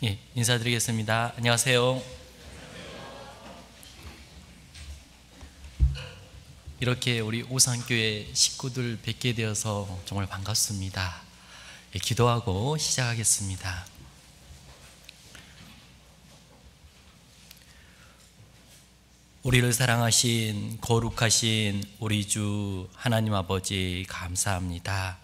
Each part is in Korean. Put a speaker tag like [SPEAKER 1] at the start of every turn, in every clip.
[SPEAKER 1] 예, 인사드리겠습니다. 안녕하세요. 이렇게 우리 오산교회 식구들 뵙게 되어서 정말 반갑습니다. 예, 기도하고 시작하겠습니다. 우리를 사랑하신 거룩하신 우리 주 하나님 아버지 감사합니다.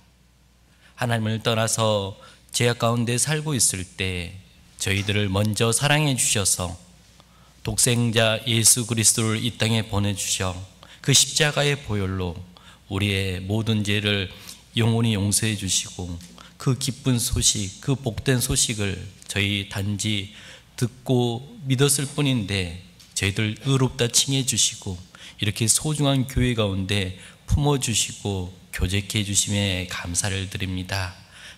[SPEAKER 1] 하나님을 떠나서 죄악 가운데 살고 있을 때 저희들을 먼저 사랑해 주셔서 독생자 예수 그리스도를 이 땅에 보내주셔 그 십자가의 보혈로 우리의 모든 죄를 영원히 용서해 주시고 그 기쁜 소식, 그 복된 소식을 저희 단지 듣고 믿었을 뿐인데 저희들 의롭다 칭해 주시고 이렇게 소중한 교회 가운데 품어주시고 교제케 해주심에 감사를 드립니다.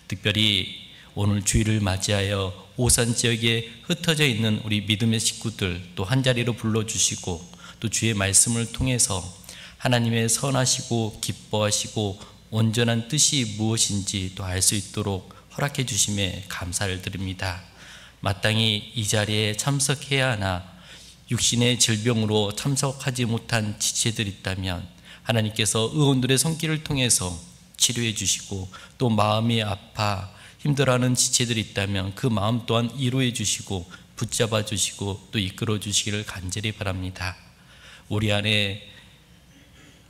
[SPEAKER 1] 특별히 오늘 주일을 맞이하여 오산 지역에 흩어져 있는 우리 믿음의 식구들 또 한자리로 불러주시고 또 주의 말씀을 통해서 하나님의 선하시고 기뻐하시고 온전한 뜻이 무엇인지 또 알 수 있도록 허락해 주심에 감사를 드립니다. 마땅히 이 자리에 참석해야 하나 육신의 질병으로 참석하지 못한 지체들이 있다면 하나님께서 의원들의 손길을 통해서 치료해 주시고 또 마음이 아파 힘들어하는 지체들이 있다면 그 마음 또한 위로해 주시고 붙잡아 주시고 또 이끌어 주시기를 간절히 바랍니다. 우리 안에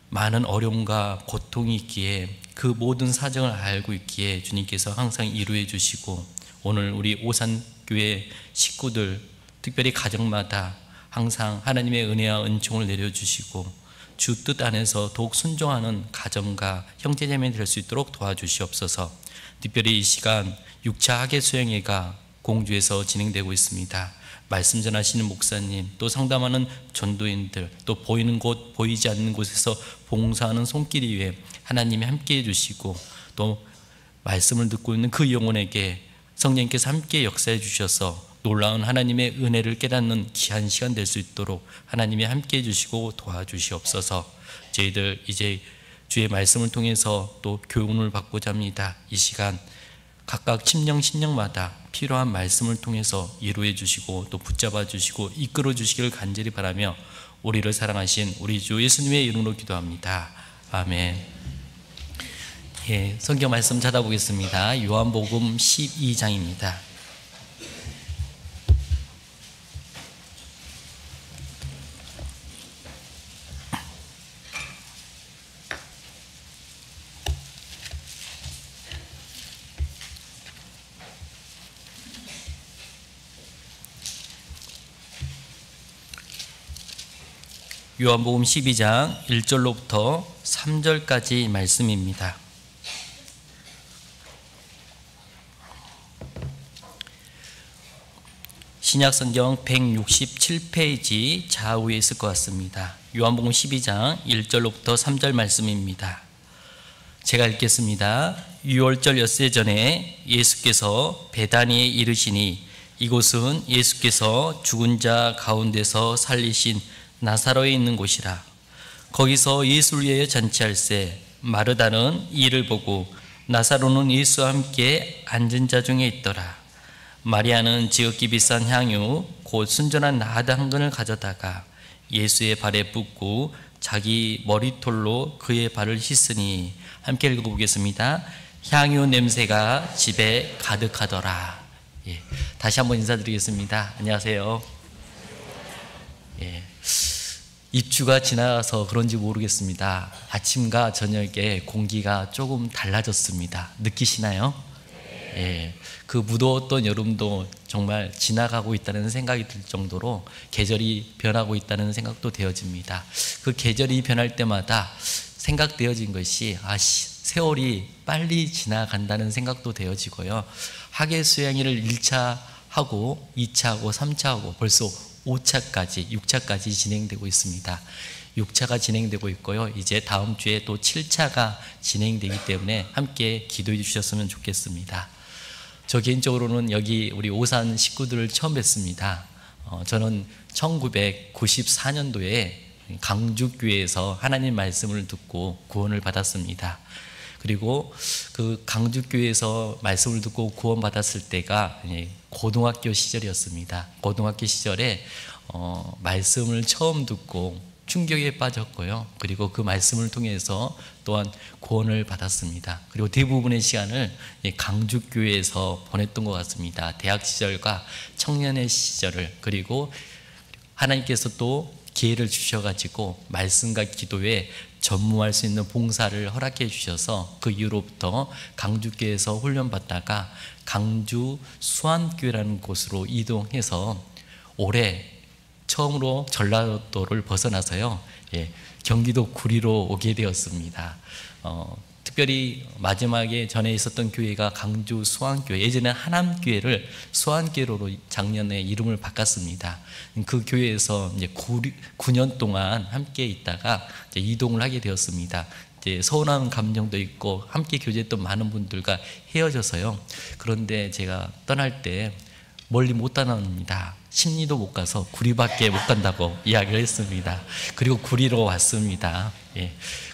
[SPEAKER 1] 많은 어려움과 고통이 있기에 그 모든 사정을 알고 있기에 주님께서 항상 위로해 주시고 오늘 우리 오산교회 식구들 특별히 가정마다 항상 하나님의 은혜와 은총을 내려주시고 주 뜻 안에서 더욱 순종하는 가정과 형제자매 될 수 있도록 도와주시옵소서. 특별히 이 시간 6차 학예 수행회가 공주에서 진행되고 있습니다. 말씀 전하시는 목사님 또 상담하는 전도인들 또 보이는 곳 보이지 않는 곳에서 봉사하는 손길 위에 하나님이 함께해 주시고 또 말씀을 듣고 있는 그 영혼에게 성령께서 함께 역사해 주셔서 놀라운 하나님의 은혜를 깨닫는 귀한 시간 될 수 있도록 하나님이 함께해 주시고 도와주시옵소서. 저희들 이제 주의 말씀을 통해서 또 교훈을 받고자 합니다. 이 시간 각각 심령마다 필요한 말씀을 통해서 위로해 주시고 또 붙잡아 주시고 이끌어 주시기를 간절히 바라며 우리를 사랑하신 우리 주 예수님의 이름으로 기도합니다. 아멘. 예, 성경 말씀 찾아보겠습니다. 요한복음 12장입니다. 요한복음 12장 1절로부터 3절까지 말씀입니다. 신약성경 167페이지 좌우에 있을 것 같습니다. 요한복음 12장 1절로부터 3절 말씀입니다. 제가 읽겠습니다. 유월절 엿새 전에 예수께서 베다니에 이르시니 이곳은 예수께서 죽은 자 가운데서 살리신 나사로에 있는 곳이라. 거기서 예수를 위하여 잔치할세 마르다는 이를 보고 나사로는 예수와 함께 앉은 자 중에 있더라. 마리아는 지극히 비싼 향유 곧 순전한 나드 한 근을 가져다가 예수의 발에 붓고 자기 머리털로 그의 발을 씻으니 함께 읽어보겠습니다. 향유 냄새가 집에 가득하더라. 예, 다시 한번 인사드리겠습니다. 안녕하세요. 예. 입주가 지나서 그런지 모르겠습니다. 아침과 저녁에 공기가 조금 달라졌습니다. 느끼시나요? 예, 그 무더웠던 여름도 정말 지나가고 있다는 생각이 들 정도로 계절이 변하고 있다는 생각도 되어집니다. 그 계절이 변할 때마다 생각되어진 것이 세월이 빨리 지나간다는 생각도 되어지고요. 학예 수행일을 1차 하고 2차 하고 3차 하고 벌써 5차까지 6차까지 진행되고 있습니다. 6차가 진행되고 있고요. 이제 다음 주에 또 7차가 진행되기 때문에 함께 기도해 주셨으면 좋겠습니다. 저 개인적으로는 여기 우리 오산 식구들을 처음 뵙습니다. 저는 1994년도에 강주교회에서 하나님 말씀을 듣고 구원을 받았습니다. 그리고 그 강주교회에서 말씀을 듣고 구원받았을 때가 고등학교 시절이었습니다. 고등학교 시절에 말씀을 처음 듣고 충격에 빠졌고요. 그리고 그 말씀을 통해서 또한 구원을 받았습니다. 그리고 대부분의 시간을 강주교회에서 보냈던 것 같습니다. 대학 시절과 청년의 시절을, 그리고 하나님께서 또 기회를 주셔가지고 말씀과 기도에 전무할 수 있는 봉사를 허락해 주셔서 그 이후로부터 강주교회에서 훈련받다가 강주 수안교회라는 곳으로 이동해서 올해 처음으로 전라도를 벗어나서요, 경기도 구리로 오게 되었습니다. 특별히 마지막에 전에 있었던 교회가 강주 수안교회, 예전에 하남교회를 수안교회로 작년에 이름을 바꿨습니다. 그 교회에서 이제 9년 동안 함께 있다가 이제 이동을 하게 되었습니다. 이제 서운한 감정도 있고 함께 교제했던 많은 분들과 헤어져서요. 그런데 제가 떠날 때 멀리 못 떠납니다. 심리도 못 가서 구리밖에 못 간다고 이야기를 했습니다. 그리고 구리로 왔습니다.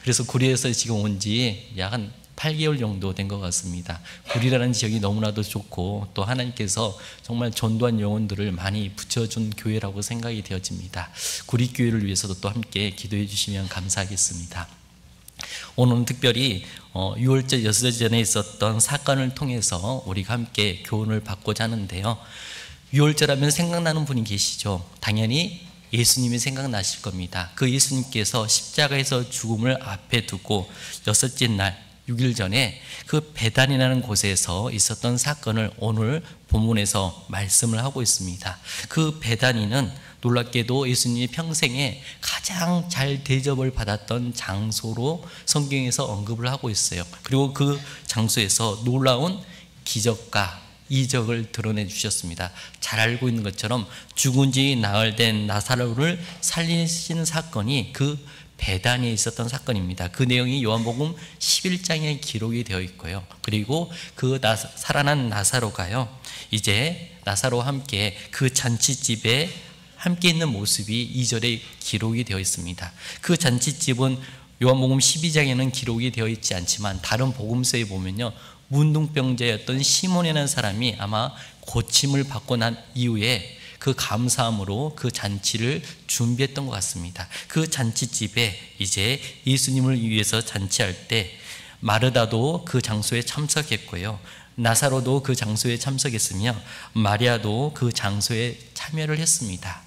[SPEAKER 1] 그래서 구리에서 지금 온 지 약 한 8개월 정도 된 것 같습니다. 구리라는 지역이 너무나도 좋고 또 하나님께서 정말 전도한 영혼들을 많이 붙여준 교회라고 생각이 되어집니다. 구리교회를 위해서도 또 함께 기도해 주시면 감사하겠습니다. 오늘은 특별히 6월절 여섯 전에 있었던 사건을 통해서 우리가 함께 교훈을 받고자 하는데요. 6월절 하면 생각나는 분이 계시죠. 당연히 예수님이 생각나실 겁니다. 그 예수님께서 십자가에서 죽음을 앞에 두고 여섯째 날 6일 전에 그 베단이라는 곳에서 있었던 사건을 오늘 본문에서 말씀을 하고 있습니다. 그 베단이는 놀랍게도 예수님이 평생에 가장 잘 대접을 받았던 장소로 성경에서 언급을 하고 있어요. 그리고 그 장소에서 놀라운 기적과 이적을 드러내 주셨습니다. 잘 알고 있는 것처럼 죽은 지 나흘 된 나사로를 살리시는 사건이 그 베단에 있었던 사건입니다. 그 내용이 요한복음 11장에 기록이 되어 있고요. 그리고 그 살아난 나사로가요, 이제 나사로와 함께 그 잔치집에 함께 있는 모습이 2절에 기록이 되어 있습니다. 그 잔치집은 요한복음 12장에는 기록이 되어 있지 않지만 다른 복음서에 보면요, 문둥병자였던 시몬이라는 사람이 아마 고침을 받고 난 이후에 그 감사함으로 그 잔치를 준비했던 것 같습니다. 그 잔치집에 이제 예수님을 위해서 잔치할 때 마르다도 그 장소에 참석했고요, 나사로도 그 장소에 참석했으며 마리아도 그 장소에 참여를 했습니다.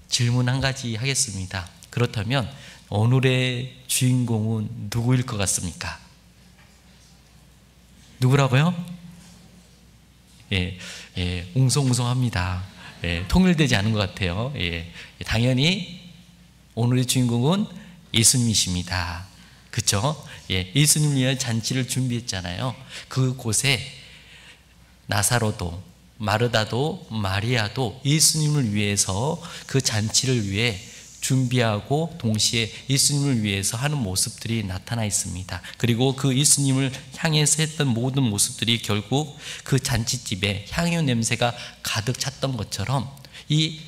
[SPEAKER 1] 질문 한 가지 하겠습니다. 그렇다면 오늘의 주인공은 누구일 것 같습니까? 누구라고요? 웅성웅성합니다. 통일되지 않은 것 같아요. 당연히 오늘의 주인공은 예수님이십니다. 그렇죠? 예수님 위한 잔치를 준비했잖아요. 그곳에 나사로도 마르다도 마리아도 예수님을 위해서 그 잔치를 위해 준비하고 동시에 예수님을 위해서 하는 모습들이 나타나 있습니다. 그리고 그 예수님을 향해서 했던 모든 모습들이 결국 그 잔치집에 향유 냄새가 가득 찼던 것처럼 이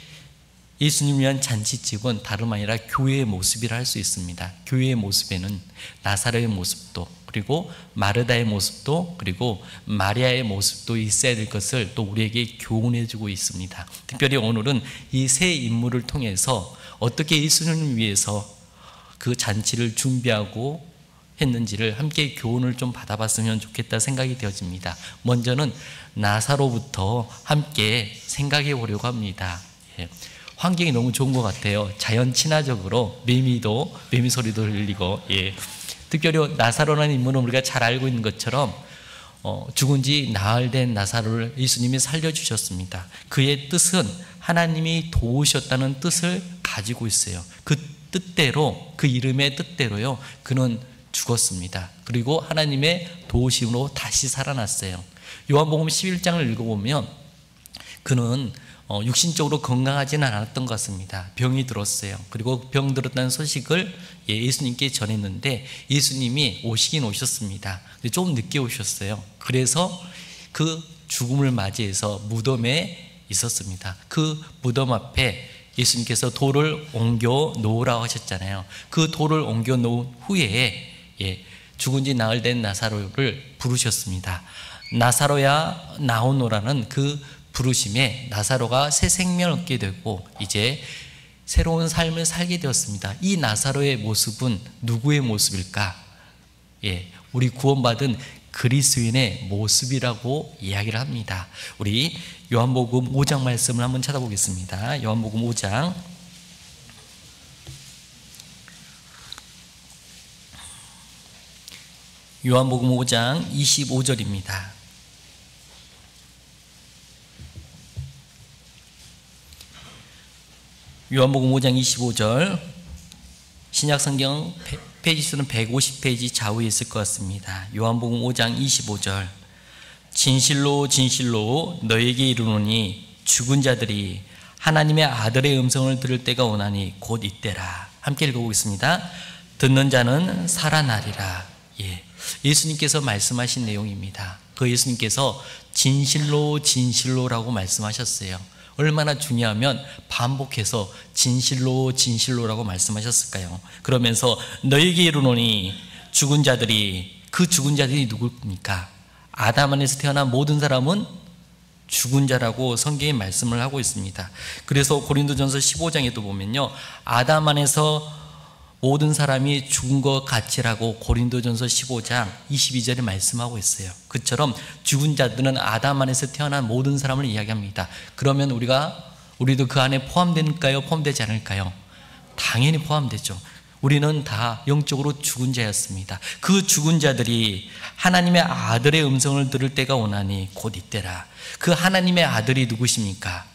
[SPEAKER 1] 예수님을 위한 잔치집은 다름 아니라 교회의 모습이라 할 수 있습니다. 교회의 모습에는 나사로의 모습도, 그리고 마르다의 모습도, 그리고 마리아의 모습도 있어야 될 것을 또 우리에게 교훈해 주고 있습니다. 특별히 오늘은 이 세 인물을 통해서 어떻게 예수님을 위해서 그 잔치를 준비하고 했는지를 함께 교훈을 좀 받아봤으면 좋겠다 생각이 되어집니다. 먼저는 나사로부터 함께 생각해 보려고 합니다. 환경이 너무 좋은 것 같아요. 자연 친화적으로 매미 소리도 들리고, 특별히 나사로라는 인물은 우리가 잘 알고 있는 것처럼 죽은 지 나흘 된 나사로를 예수님이 살려주셨습니다. 그의 뜻은 하나님이 도우셨다는 뜻을 가지고 있어요. 그 뜻대로, 그 이름의 뜻대로요, 그는 죽었습니다. 그리고 하나님의 도우심으로 다시 살아났어요. 요한복음 11장을 읽어보면 그는 육신적으로 건강하지는 않았던 것 같습니다. 병이 들었어요. 그리고 병 들었다는 소식을 예수님께 전했는데 예수님이 오시긴 오셨습니다. 근데 조금 늦게 오셨어요. 그래서 그 죽음을 맞이해서 무덤에 있었습니다. 그 무덤 앞에 예수님께서 돌을 옮겨 놓으라고 하셨잖아요. 그 돌을 옮겨 놓은 후에 예, 죽은 지 나흘 된 나사로를 부르셨습니다. 나사로야 나오노라는 그 부르심에 나사로가 새 생명을 얻게 되고 이제 새로운 삶을 살게 되었습니다. 이 나사로의 모습은 누구의 모습일까? 예, 우리 구원받은 그리스도인의 모습이라고 이야기를 합니다. 우리 요한복음 5장 말씀을 한번 찾아보겠습니다. 요한복음 5장 요한복음 5장 25절입니다. 요한복음 5장 25절 신약성경 페이지 수는 150페이지 좌우에 있을 것 같습니다. 요한복음 5장 25절 진실로 진실로 너에게 이르노니 죽은 자들이 하나님의 아들의 음성을 들을 때가 오나니 곧 이때라. 함께 읽어보겠습니다. 듣는 자는 살아나리라. 예, 예수님께서 말씀하신 내용입니다. 그 예수님께서 진실로 진실로라고 말씀하셨어요. 얼마나 중요하면 반복해서 진실로 진실로라고 말씀하셨을까요? 그러면서 너에게 이르노니 죽은 자들이, 그 죽은 자들이 누굽니까? 아담 안에서 태어난 모든 사람은 죽은 자라고 성경이 말씀을 하고 있습니다. 그래서 고린도전서 15장에도 보면요, 아담 안에서 모든 사람이 죽은 것 같이라고 고린도전서 15장 22절에 말씀하고 있어요. 그처럼 죽은 자들은 아담 안에서 태어난 모든 사람을 이야기합니다. 그러면 우리도 그 안에 포함될까요? 포함되지 않을까요? 당연히 포함되죠. 우리는 다 영적으로 죽은 자였습니다. 그 죽은 자들이 하나님의 아들의 음성을 들을 때가 오나니 곧 이때라. 그 하나님의 아들이 누구십니까?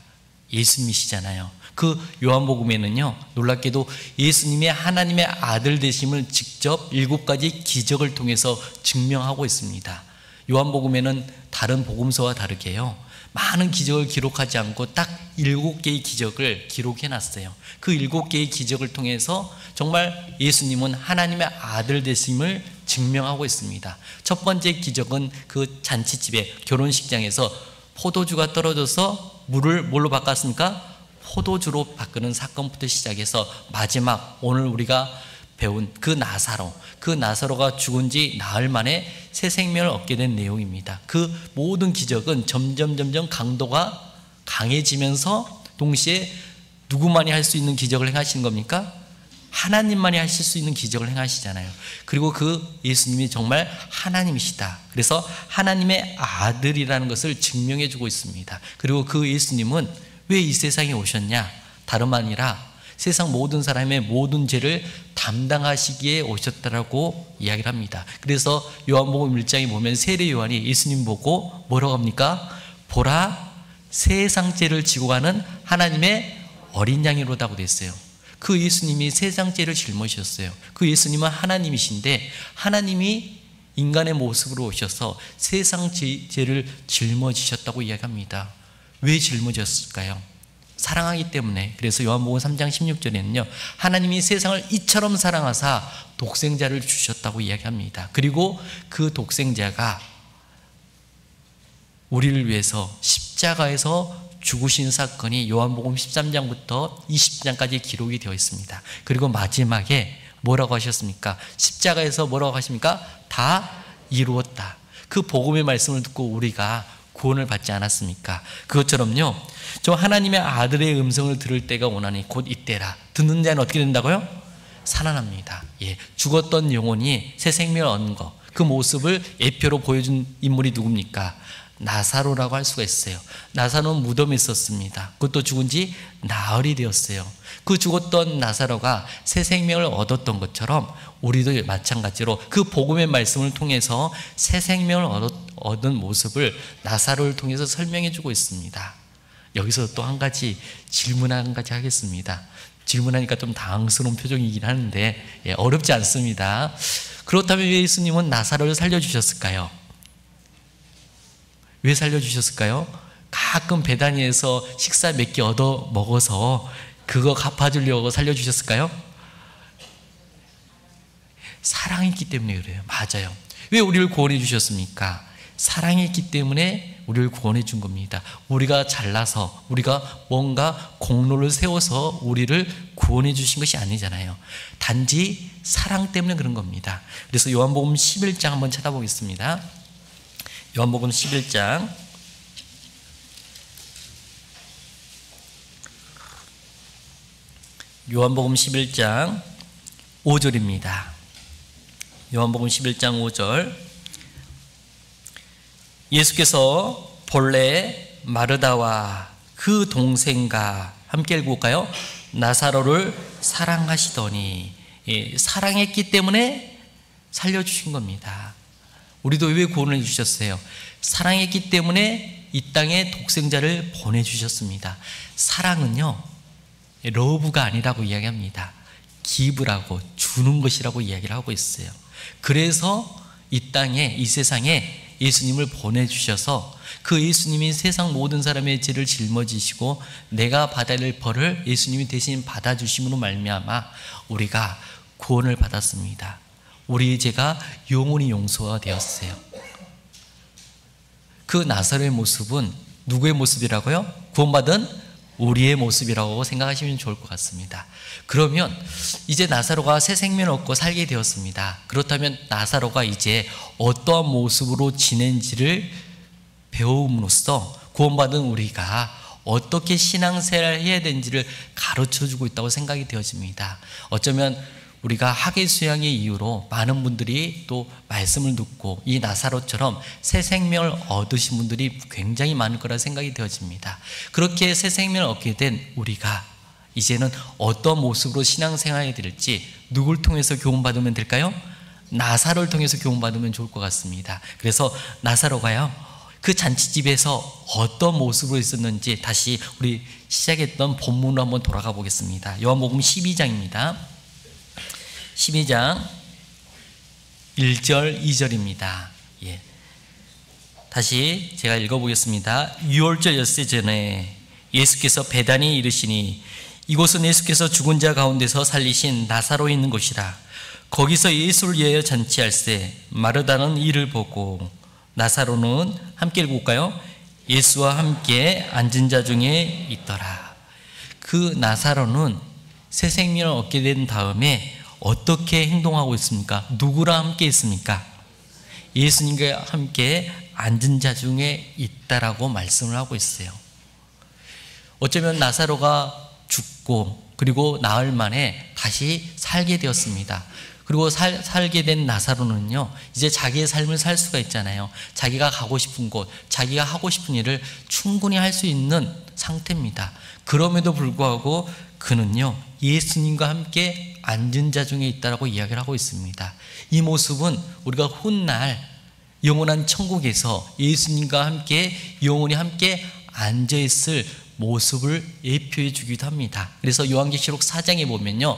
[SPEAKER 1] 예수님이시잖아요. 그 요한복음에는요, 놀랍게도 예수님의 하나님의 아들 되심을 직접 7가지 기적을 통해서 증명하고 있습니다. 요한복음에는 다른 복음서와 다르게요, 많은 기적을 기록하지 않고 딱 7개의 기적을 기록해 놨어요. 그 7개의 기적을 통해서 정말 예수님은 하나님의 아들 되심을 증명하고 있습니다. 첫 번째 기적은 그 잔치집에, 결혼식장에서 포도주가 떨어져서 물을 뭘로 바꿨습니까? 포도주로 바꾸는 사건부터 시작해서 마지막 오늘 우리가 배운 그 나사로가 죽은 지 나흘 만에 새 생명을 얻게 된 내용입니다. 그 모든 기적은 점점 강도가 강해지면서 동시에 누구만이 할 수 있는 기적을 행하시는 겁니까? 하나님만이 하실 수 있는 기적을 행하시잖아요. 그리고 그 예수님이 정말 하나님이시다. 그래서 하나님의 아들이라는 것을 증명해 주고 있습니다. 그리고 그 예수님은 왜 이 세상에 오셨냐? 다름 아니라 세상 모든 사람의 모든 죄를 담당하시기에 오셨다라고 이야기를 합니다. 그래서 요한복음 1장에 보면 세례 요한이 예수님 보고 뭐라고 합니까? 보라, 세상 죄를 지고 가는 하나님의 어린 양이로다고 됐어요. 그 예수님이 세상 죄를 짊어지셨어요. 그 예수님은 하나님이신데 하나님이 인간의 모습으로 오셔서 세상 죄를 짊어지셨다고 이야기합니다. 왜 짊어졌을까요? 사랑하기 때문에. 그래서 요한복음 3장 16절에는요, 하나님이 세상을 이처럼 사랑하사 독생자를 주셨다고 이야기합니다. 그리고 그 독생자가 우리를 위해서 십자가에서 죽으신 사건이 요한복음 13장부터 20장까지 기록이 되어 있습니다. 그리고 마지막에 뭐라고 하셨습니까? 십자가에서 뭐라고 하십니까? 다 이루었다. 그 복음의 말씀을 듣고 우리가 구원을 받지 않았습니까? 그것처럼요, 저 하나님의 아들의 음성을 들을 때가 오나니 곧 이때라. 듣는 자는 어떻게 된다고요? 살아납니다. 예, 죽었던 영혼이 새 생명을 얻는 것, 그 모습을 예표로 보여준 인물이 누굽니까? 나사로라고 할 수가 있어요. 나사로는 무덤에 있었습니다. 그것도 죽은 지 나흘이 되었어요. 그 죽었던 나사로가 새 생명을 얻었던 것처럼 우리도 마찬가지로 그 복음의 말씀을 통해서 새 생명을 얻은 모습을 나사로를 통해서 설명해 주고 있습니다. 여기서 또 한 가지 질문 한 가지 하겠습니다. 질문하니까 좀 당황스러운 표정이긴 하는데 어렵지 않습니다. 그렇다면 왜 예수님은 나사로를 살려주셨을까요? 왜 살려주셨을까요? 가끔 베다니에서 식사 몇 개 얻어 먹어서 그거 갚아주려고 살려주셨을까요? 사랑했기 때문에 그래요. 맞아요. 왜 우리를 구원해 주셨습니까? 사랑했기 때문에 우리를 구원해 준 겁니다. 우리가 잘나서 우리가 뭔가 공로를 세워서 우리를 구원해 주신 것이 아니잖아요. 단지 사랑 때문에 그런 겁니다. 그래서 요한복음 11장 한번 찾아보겠습니다. 요한복음 11장 요한복음 11장 5절입니다. 요한복음 11장 5절. 예수께서 본래 마르다와 그 동생과 함께 읽어볼까요? 나사로를 사랑하시더니, 사랑했기 때문에 살려주신 겁니다. 우리도 왜 구원을 주셨어요? 사랑했기 때문에 이 땅에 독생자를 보내주셨습니다. 사랑은요, 러브가 아니라고 이야기합니다. 기브라고, 주는 것이라고 이야기를 하고 있어요. 그래서 이 땅에, 이 세상에 예수님을 보내주셔서 그 예수님이 세상 모든 사람의 죄를 짊어지시고 내가 받아야 할 벌을 예수님이 대신 받아주심으로 말미암아 우리가 구원을 받았습니다. 우리의 죄가 영원히 용서가 되었어요. 그 나사로의 모습은 누구의 모습이라고요? 구원받은 우리의 모습이라고 생각하시면 좋을 것 같습니다. 그러면 이제 나사로가 새 생명을 얻고 살게 되었습니다. 그렇다면 나사로가 이제 어떠한 모습으로 지낸지를 배움으로써 구원받은 우리가 어떻게 신앙생활을 해야 되는지를 가르쳐주고 있다고 생각이 되어집니다. 어쩌면 우리가 학예 수양의 이유로 많은 분들이 또 말씀을 듣고 이 나사로처럼 새 생명을 얻으신 분들이 굉장히 많을 거라 생각이 되어집니다. 그렇게 새 생명을 얻게 된 우리가 이제는 어떤 모습으로 신앙생활이 될지 누굴 통해서 교훈받으면 될까요? 나사로를 통해서 교훈받으면 좋을 것 같습니다. 그래서 나사로가요, 그 잔치집에서 어떤 모습으로 있었는지 다시 우리 시작했던 본문으로 한번 돌아가 보겠습니다. 요한복음 12장입니다. 12장 1절 2절입니다. 예. 다시 제가 읽어보겠습니다. 6월절 엿새 전에 예수께서 베다니에 이르시니 이곳은 예수께서 죽은 자 가운데서 살리신 나사로에 있는 곳이라. 거기서 예수를 위하여 잔치할세 마르다는 이를 보고 나사로는 함께 읽어볼까요? 예수와 함께 앉은 자 중에 있더라. 그 나사로는 새 생명을 얻게 된 다음에 어떻게 행동하고 있습니까? 누구랑 함께 있습니까? 예수님과 함께 앉은 자 중에 있다라고 말씀을 하고 있어요. 어쩌면 나사로가 죽고 그리고 나흘 만에 다시 살게 되었습니다. 그리고 살게 된 나사로는요, 이제 자기의 삶을 살 수가 있잖아요. 자기가 가고 싶은 곳, 자기가 하고 싶은 일을 충분히 할 수 있는 상태입니다. 그럼에도 불구하고 그는요, 예수님과 함께 앉은 자 중에 있다라고 이야기를 하고 있습니다. 이 모습은 우리가 훗날 영원한 천국에서 예수님과 함께 영원히 함께 앉아있을 모습을 예표해 주기도 합니다. 그래서 요한계시록 4장에 보면요,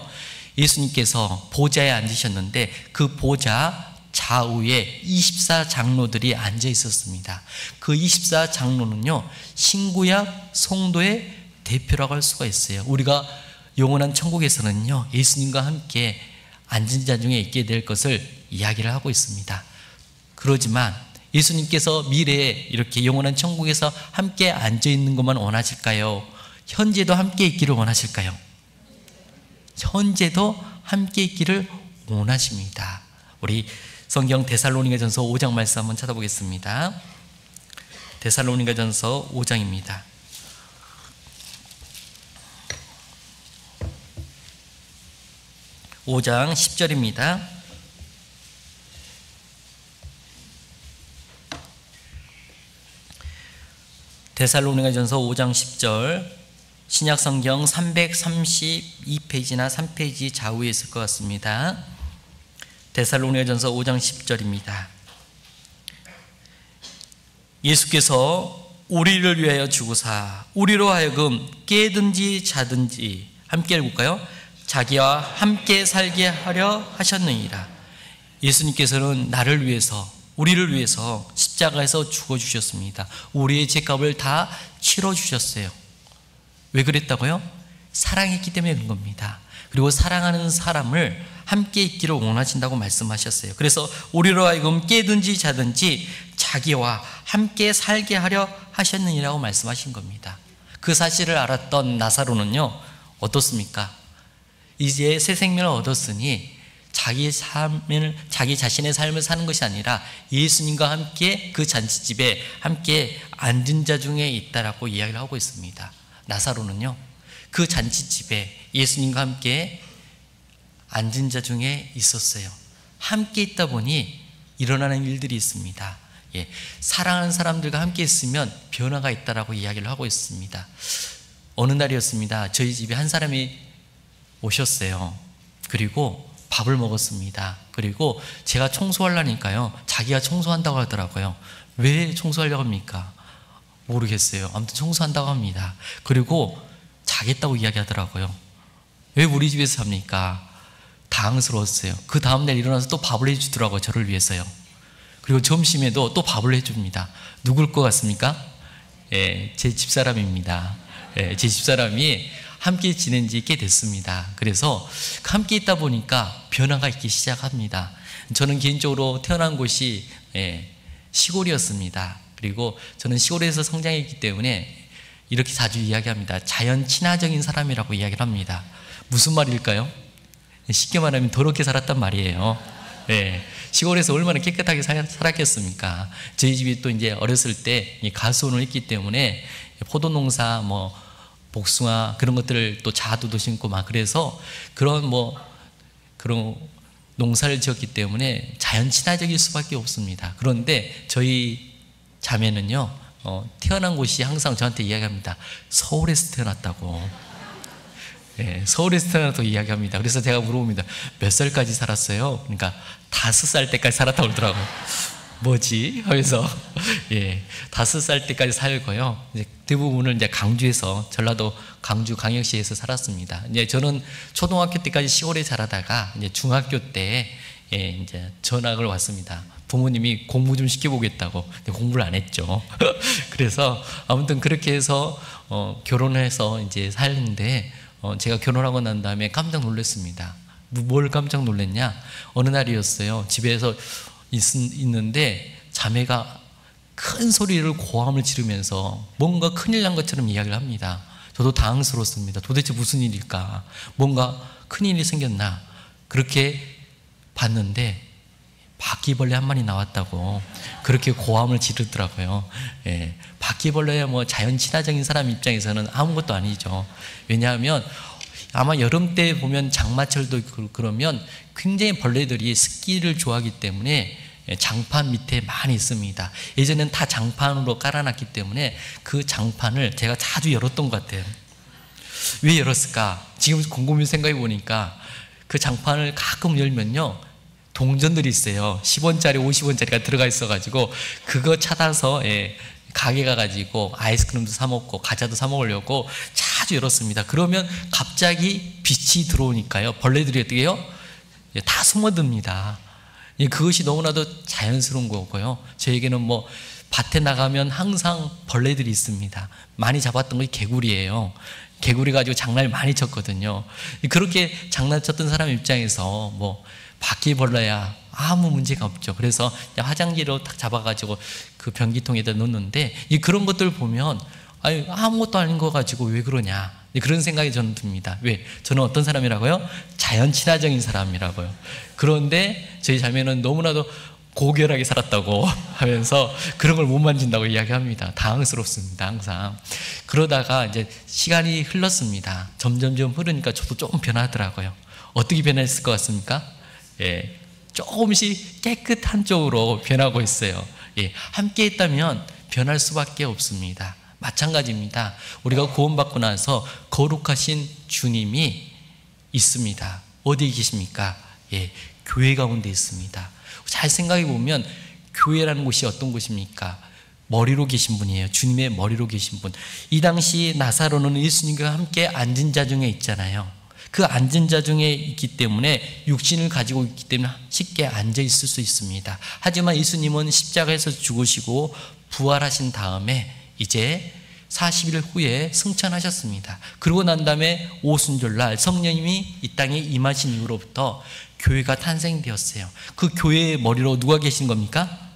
[SPEAKER 1] 예수님께서 보좌에 앉으셨는데 그 보좌 좌우에 24장로들이 앉아 있었습니다. 그 24장로는요, 신구약 성도의 대표라고 할 수가 있어요. 우리가 영원한 천국에서는요, 예수님과 함께 앉은 자 중에 있게 될 것을 이야기를 하고 있습니다. 그러지만 예수님께서 미래에 이렇게 영원한 천국에서 함께 앉아 있는 것만 원하실까요? 현재도 함께 있기를 원하실까요? 현재도 함께 있기를 원하십니다. 우리 성경 데살로니가전서 5장 말씀 한번 찾아보겠습니다. 데살로니가전서 5장입니다. (5장) 10절입니다. 데살로니가전서 5장 10절, 신약성경 332페이지나 3페이지 좌우에 있을 것 같습니다. 데살로니가전서 5장 10절입니다. 예수께서 우리를 위하여 죽으사 우리로 하여금 깨든지 자든지 함께 읽을까요? 자기와 함께 살게 하려 하셨느니라. 예수님께서는 나를 위해서, 우리를 위해서 십자가에서 죽어주셨습니다. 우리의 죄값을 다 치러주셨어요. 왜 그랬다고요? 사랑했기 때문에 그런 겁니다. 그리고 사랑하는 사람을 함께 있기를 원하신다고 말씀하셨어요. 그래서 우리로 하여금 깨든지 자든지 자기와 함께 살게 하려 하셨느니라고 말씀하신 겁니다. 그 사실을 알았던 나사로는요, 어떻습니까? 이제 새 생명을 얻었으니 자기 자신의 삶을 사는 것이 아니라 예수님과 함께 그 잔치집에 함께 앉은 자 중에 있다라고 이야기를 하고 있습니다. 나사로는요, 그 잔치집에 예수님과 함께 앉은 자 중에 있었어요. 함께 있다 보니 일어나는 일들이 있습니다. 사랑하는 사람들과 함께 있으면 변화가 있다라고 이야기를 하고 있습니다. 어느 날이었습니다. 저희 집에 한 사람이 오셨어요. 그리고 밥을 먹었습니다. 그리고 제가 청소하려니까요, 자기가 청소한다고 하더라고요. 왜 청소하려고 합니까? 모르겠어요. 아무튼 청소한다고 합니다. 그리고 자겠다고 이야기하더라고요. 왜 우리 집에서 삽니까? 당황스러웠어요. 그 다음날 일어나서 또 밥을 해주더라고요. 저를 위해서요. 그리고 점심에도 또 밥을 해줍니다. 누굴 것 같습니까? 제 집사람입니다. 제 집사람이 함께 지낸 지 꽤 됐습니다. 그래서 함께 있다 보니까 변화가 있기 시작합니다. 저는 개인적으로 태어난 곳이 시골이었습니다. 그리고 저는 시골에서 성장했기 때문에 이렇게 자주 이야기합니다. 자연 친화적인 사람이라고 이야기를 합니다. 무슨 말일까요? 쉽게 말하면 더럽게 살았단 말이에요. 시골에서 얼마나 깨끗하게 살았겠습니까? 저희 집이 또 이제 어렸을 때 가수원을 했기 때문에 포도농사, 복숭아 그런 것들을 또 자두도 심고 막 그래서 그런 농사를 지었기 때문에 자연 친화적일 수밖에 없습니다. 그런데 저희 자매는요, 태어난 곳이 항상 저한테 이야기합니다. 서울에서 태어났다고. 서울에서 태어났다고 이야기합니다. 그래서 제가 물어봅니다. 몇 살까지 살았어요? 그러니까 5살 때까지 살았다고 그러더라고요. 뭐지? 하면서 5살 때까지 살고요. 이제 대부분을 이제 강주에서, 전라도 강주 광역시에서 살았습니다. 이제 저는 초등학교 때까지 시골에 자라다가 이제 중학교 때 이제 전학을 왔습니다. 부모님이 공부 좀 시켜보겠다고. 근데 공부를 안 했죠. 그래서 아무튼 그렇게 해서 결혼해서 이제 살는데 제가 결혼하고 난 다음에 깜짝 놀랐습니다. 뭘 깜짝 놀랐냐? 어느 날이었어요. 집에서 있는데 자매가 큰 소리를 고함을 지르면서 뭔가 큰일 난 것처럼 이야기를 합니다. 저도 당황스러웠습니다. 도대체 무슨 일일까? 뭔가 큰일이 생겼나? 그렇게 봤는데 바퀴벌레 한 마리 나왔다고 그렇게 고함을 지르더라고요. 바퀴벌레야 자연 친화적인 사람 입장에서는 아무것도 아니죠. 왜냐하면 아마 여름 때 보면 장마철도 그러면 굉장히 벌레들이 습기를 좋아하기 때문에 장판 밑에 많이 있습니다. 예전엔 다 장판으로 깔아놨기 때문에 그 장판을 제가 자주 열었던 것 같아요. 왜 열었을까? 지금 곰곰이 생각해 보니까 그 장판을 가끔 열면요, 동전들이 있어요. 10원짜리 50원짜리가 들어가 있어가지고 그거 찾아서 가게 가가지고 아이스크림도 사 먹고 과자도 사 먹으려고 자주 열었습니다. 그러면 갑자기 빛이 들어오니까요, 벌레들이 어떻게 해요? 다 숨어듭니다. 그것이 너무나도 자연스러운 거고요. 저에게는 밭에 나가면 항상 벌레들이 있습니다. 많이 잡았던 것이 개구리예요. 개구리 가지고 장난을 많이 쳤거든요. 그렇게 장난쳤던 사람 입장에서 바퀴벌레야 아무 문제가 없죠. 그래서 화장지로 딱 잡아가지고 그 변기통에다 넣는데 그런 것들 보면 아무것도 아닌 거 가지고 왜 그러냐, 그런 생각이 저는 듭니다. 왜? 저는 어떤 사람이라고요? 자연 친화적인 사람이라고요. 그런데 저희 자매는 너무나도 고결하게 살았다고 하면서 그런 걸 못 만진다고 이야기합니다. 당황스럽습니다, 항상. 그러다가 이제 시간이 흘렀습니다. 점점점 흐르니까 저도 조금 변하더라고요. 어떻게 변했을 것 같습니까? 조금씩 깨끗한 쪽으로 변하고 있어요. 함께 있다면 변할 수밖에 없습니다. 마찬가지입니다. 우리가 구원받고 나서 거룩하신 주님이 있습니다. 어디에 계십니까? 교회 가운데 있습니다. 잘 생각해 보면 교회라는 곳이 어떤 곳입니까? 머리로 계신 분이에요. 주님의 머리로 계신 분. 이 당시 나사로는 예수님과 함께 앉은 자 중에 있잖아요. 그 앉은 자 중에 있기 때문에 육신을 가지고 있기 때문에 쉽게 앉아 있을 수 있습니다. 하지만 예수님은 십자가에서 죽으시고 부활하신 다음에 이제 40일 후에 승천하셨습니다. 그러고 난 다음에 오순절날 성령님이 이 땅에 임하신 이후로부터 교회가 탄생되었어요. 그 교회의 머리로 누가 계신 겁니까?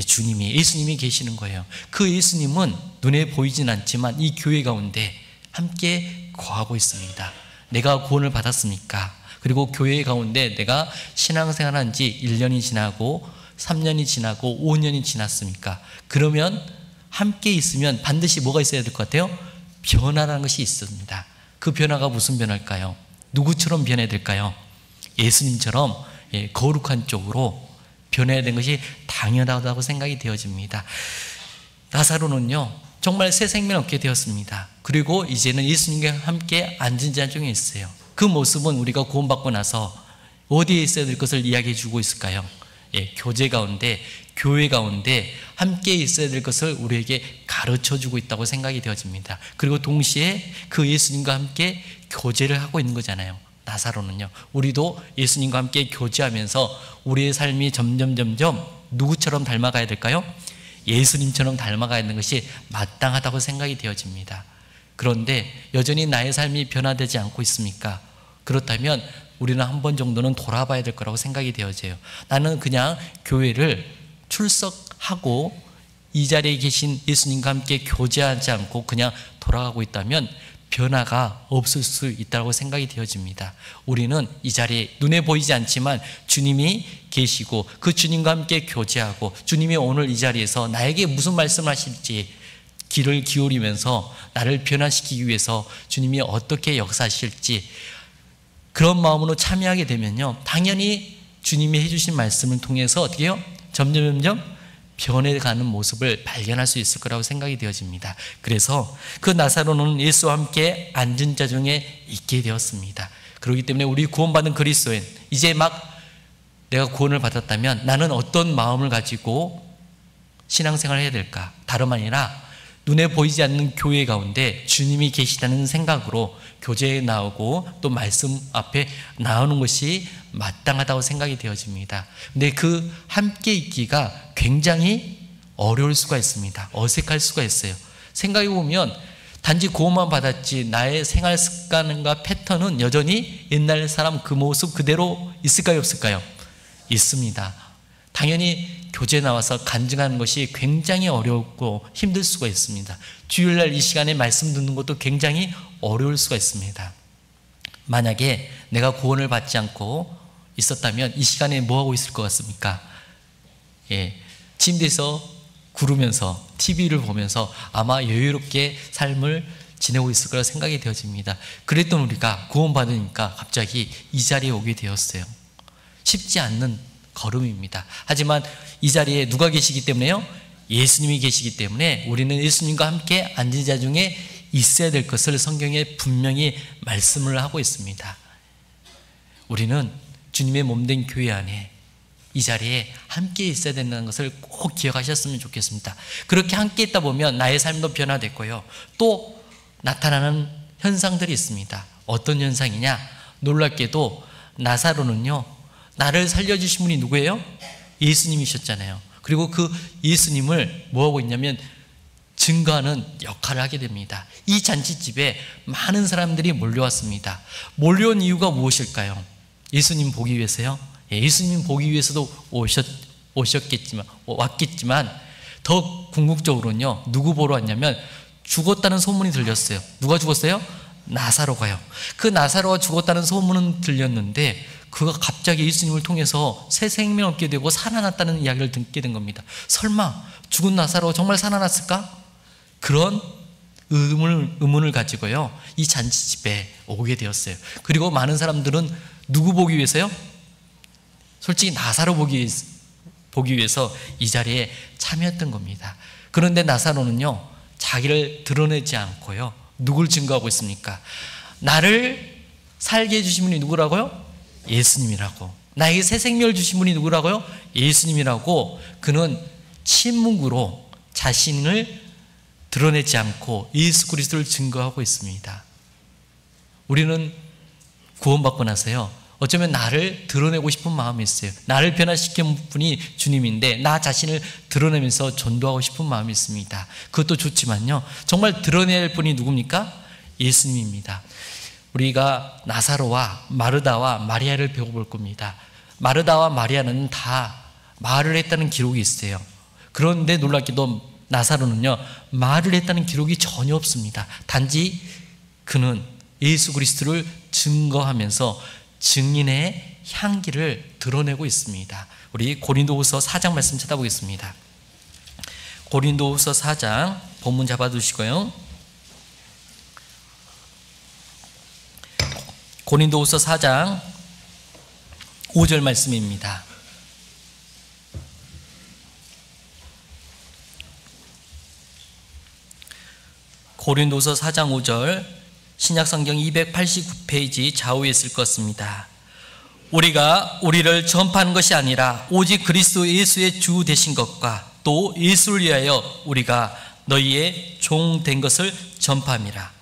[SPEAKER 1] 주님이, 예수님이 계시는 거예요. 그 예수님은 눈에 보이진 않지만 이 교회 가운데 함께 거하고 있습니다. 내가 구원을 받았습니까? 그리고 교회 가운데 내가 신앙생활한 지 1년이 지나고 3년이 지나고 5년이 지났습니까? 그러면 함께 있으면 반드시 뭐가 있어야 될 것 같아요? 변화라는 것이 있습니다. 그 변화가 무슨 변화일까요? 누구처럼 변해야 될까요? 예수님처럼 거룩한 쪽으로 변해야 되는 것이 당연하다고 생각이 되어집니다. 나사로는요 정말 새 생명을 얻게 되었습니다. 그리고 이제는 예수님과 함께 앉은 자중에 있어요. 그 모습은 우리가 구원받고 나서 어디에 있어야 될 것을 이야기해 주고 있을까요? 교제 가운데, 교회 가운데 함께 있어야 될 것을 우리에게 가르쳐 주고 있다고 생각이 되어집니다. 그리고 동시에 그 예수님과 함께 교제를 하고 있는 거잖아요. 나사로는요, 우리도 예수님과 함께 교제하면서 우리의 삶이 점점 누구처럼 닮아가야 될까요? 예수님처럼 닮아가야 하는 것이 마땅하다고 생각이 되어집니다. 그런데 여전히 나의 삶이 변화되지 않고 있습니까? 그렇다면 우리는 한 번 정도는 돌아봐야 될 거라고 생각이 되어져요. 나는 그냥 교회를 출석하고 이 자리에 계신 예수님과 함께 교제하지 않고 그냥 돌아가고 있다면 변화가 없을 수 있다고 생각이 되어집니다. 우리는 이 자리에 눈에 보이지 않지만 주님이 계시고 그 주님과 함께 교제하고 주님이 오늘 이 자리에서 나에게 무슨 말씀을 하실지 귀를 기울이면서 나를 변화시키기 위해서 주님이 어떻게 역사하실지 그런 마음으로 참여하게 되면요, 당연히 주님이 해주신 말씀을 통해서 어떻게 해요? 점점 변해가는 모습을 발견할 수 있을 거라고 생각이 되어집니다. 그래서 그 나사로는 예수와 함께 앉은 자 중에 있게 되었습니다. 그렇기 때문에 우리 구원받은 그리스도인, 이제 막 내가 구원을 받았다면 나는 어떤 마음을 가지고 신앙생활을 해야 될까? 다름 아니라 눈에 보이지 않는 교회 가운데 주님이 계시다는 생각으로 교제에 나오고 또 말씀 앞에 나오는 것이 마땅하다고 생각이 되어집니다. 근데 그 함께 있기가 굉장히 어려울 수가 있습니다. 어색할 수가 있어요. 생각해 보면 단지 구원만 받았지 나의 생활 습관과 패턴은 여전히 옛날 사람 그 모습 그대로 있을까요, 없을까요? 있습니다. 당연히 교제 나와서 간증하는 것이 굉장히 어렵고 힘들 수가 있습니다. 주일날 이 시간에 말씀 듣는 것도 굉장히 어려울 수가 있습니다. 만약에 내가 구원을 받지 않고 있었다면 이 시간에 뭐하고 있을 것 같습니까? 침대에서 구르면서 TV를 보면서 아마 여유롭게 삶을 지내고 있을 거라 생각이 되어집니다. 그랬던 우리가 구원받으니까 갑자기 이 자리에 오게 되었어요. 쉽지 않는 걸음입니다. 하지만 이 자리에 누가 계시기 때문에요? 예수님이 계시기 때문에 우리는 예수님과 함께 앉은 자 중에 있어야 될 것을 성경에 분명히 말씀을 하고 있습니다. 우리는 주님의 몸된 교회 안에 이 자리에 함께 있어야 된다는 것을 꼭 기억하셨으면 좋겠습니다. 그렇게 함께 있다 보면 나의 삶도 변화됐고요, 또 나타나는 현상들이 있습니다. 어떤 현상이냐? 놀랍게도 나사로는요, 나를 살려주신 분이 누구예요? 예수님이셨잖아요. 그리고 그 예수님을 뭐하고 있냐면 증거하는 역할을 하게 됩니다. 이 잔치집에 많은 사람들이 몰려왔습니다. 몰려온 이유가 무엇일까요? 예수님 보기 위해서요? 예수님 보기 위해서도 왔겠지만 더 궁극적으로는요, 누구 보러 왔냐면 죽었다는 소문이 들렸어요. 누가 죽었어요? 나사로가요. 그 나사로가 죽었다는 소문은 들렸는데 그가 갑자기 예수님을 통해서 새 생명을 얻게 되고 살아났다는 이야기를 듣게 된 겁니다. 설마 죽은 나사로가 정말 살아났을까? 그런 의문을 가지고요, 이 잔치집에 오게 되었어요. 그리고 많은 사람들은 누구 보기 위해서요? 솔직히 나사로 보기 위해서 이 자리에 참여했던 겁니다. 그런데 나사로는요, 자기를 드러내지 않고요, 누굴 증거하고 있습니까? 나를 살게 해주신 분이 누구라고요? 예수님이라고. 나에게 새 생명을 주신 분이 누구라고요? 예수님이라고. 그는 침묵으로 자신을 드러내지 않고 예수 그리스도를 증거하고 있습니다. 우리는 구원받고 나서요, 어쩌면 나를 드러내고 싶은 마음이 있어요. 나를 변화시킨 분이 주님인데 나 자신을 드러내면서 전도하고 싶은 마음이 있습니다. 그것도 좋지만요, 정말 드러내야 할 분이 누굽니까? 예수님입니다. 우리가 나사로와 마르다와 마리아를 배워볼 겁니다. 마르다와 마리아는 다 말을 했다는 기록이 있어요. 그런데 놀랍게도 나사로는요, 말을 했다는 기록이 전혀 없습니다. 단지 그는 예수 그리스도를 증거하면서 증인의 향기를 드러내고 있습니다. 우리 고린도후서 4장 말씀 찾아보겠습니다. 고린도후서 4장 본문 잡아두시고요. 고린도후서 4장 5절 말씀입니다. 고린도서 4장 5절, 신약성경 289페이지 좌우에 있을 것입니다. 우리가 우리를 전파하는 것이 아니라 오직 그리스도 예수의 주 되신 것과 또 예수를 위하여 우리가 너희의 종 된 것을 전파함이라.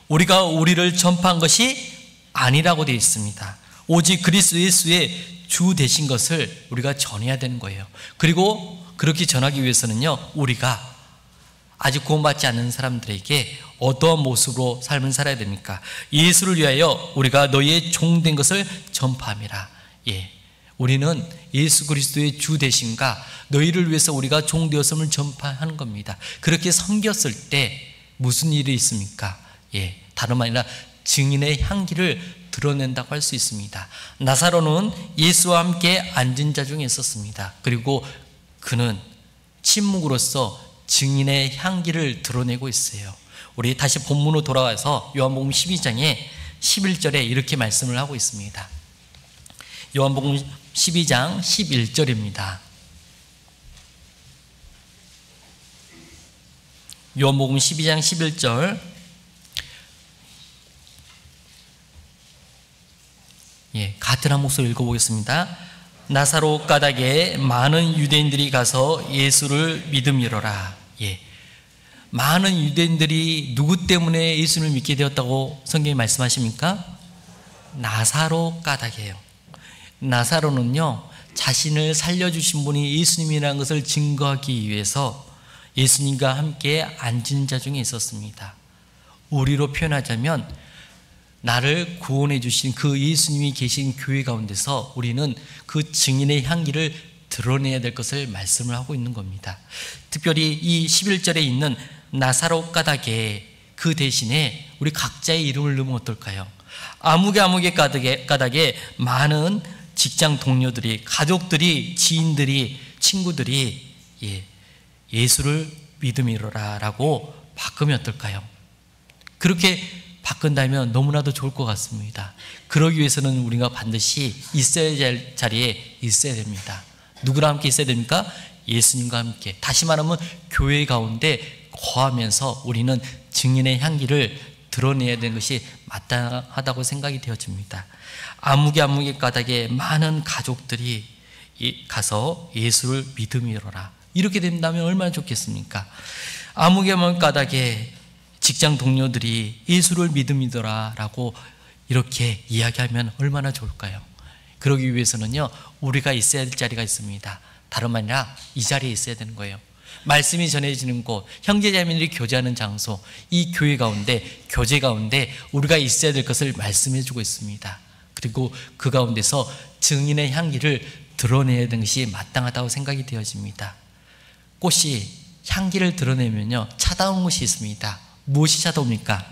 [SPEAKER 1] 우리가 우리를 전파한 것이 아니라고 되어 있습니다. 오직 그리스도 예수의 주 되신 것을 우리가 전해야 되는 거예요. 그리고 그렇게 전하기 위해서는요, 우리가 아직 구원받지 않는 사람들에게 어떠한 모습으로 삶을 살아야 됩니까? 예수를 위하여 우리가 너희의 종 된 것을 전파함이라. 우리는 예수 그리스도의 주 되심과 너희를 위해서 우리가 종 되었음을 전파하는 겁니다. 그렇게 섬겼을 때 무슨 일이 있습니까? 다름 아니라 증인의 향기를 드러낸다고 할 수 있습니다. 나사로는 예수와 함께 앉은 자 중에 있었습니다. 그리고 그는 침묵으로써 증인의 향기를 드러내고 있어요. 우리 다시 본문으로 돌아가서 요한복음 12장에 11절에 이렇게 말씀을 하고 있습니다. 요한복음 12장 11절입니다. 요한복음 12장 11절, 같은 한 목소리 읽어보겠습니다. 나사로 가닥에 많은 유대인들이 가서 예수를 믿음이로라. 많은 유대인들이 누구 때문에 예수를 믿게 되었다고 성경이 말씀하십니까? 나사로 가닥이에요. 나사로는요, 자신을 살려주신 분이 예수님이라는 것을 증거하기 위해서 예수님과 함께 앉은 자 중에 있었습니다. 우리로 표현하자면 나를 구원해 주신 그 예수님이 계신 교회 가운데서 우리는 그 증인의 향기를 드러내야 될 것을 말씀을 하고 있는 겁니다. 특별히 이 11절에 있는 나사로 가닥에 그 대신에 우리 각자의 이름을 넣으면 어떨까요? 아무개 가닥에 많은 직장 동료들이, 가족들이, 지인들이, 친구들이 예수를 믿음이로라 라고 바꾸면 어떨까요? 그렇게 바꾼다면 너무나도 좋을 것 같습니다. 그러기 위해서는 우리가 반드시 있어야 할 자리에 있어야 됩니다. 누구랑 함께 있어야 됩니까? 예수님과 함께. 다시 말하면 교회 가운데 거하면서 우리는 증인의 향기를 드러내야 되는 것이 마땅하다고 생각이 되어집니다. 아무개 가닥에 많은 가족들이 가서 예수를 믿음이로라. 이렇게 된다면 얼마나 좋겠습니까? 아무개 가닥에 직장 동료들이 예수를 믿음이더라 라고 이렇게 이야기하면 얼마나 좋을까요? 그러기 위해서는요, 우리가 있어야 할 자리가 있습니다. 다름 아니라 이 자리에 있어야 되는 거예요. 말씀이 전해지는 곳, 형제자매들이 교제하는 장소, 이 교회 가운데, 교제 가운데 우리가 있어야 될 것을 말씀해 주고 있습니다. 그리고 그 가운데서 증인의 향기를 드러내야 되는 것이 마땅하다고 생각이 되어집니다. 꽃이 향기를 드러내면요, 찾아오는 것이 있습니다. 무엇이 찾아옵니까?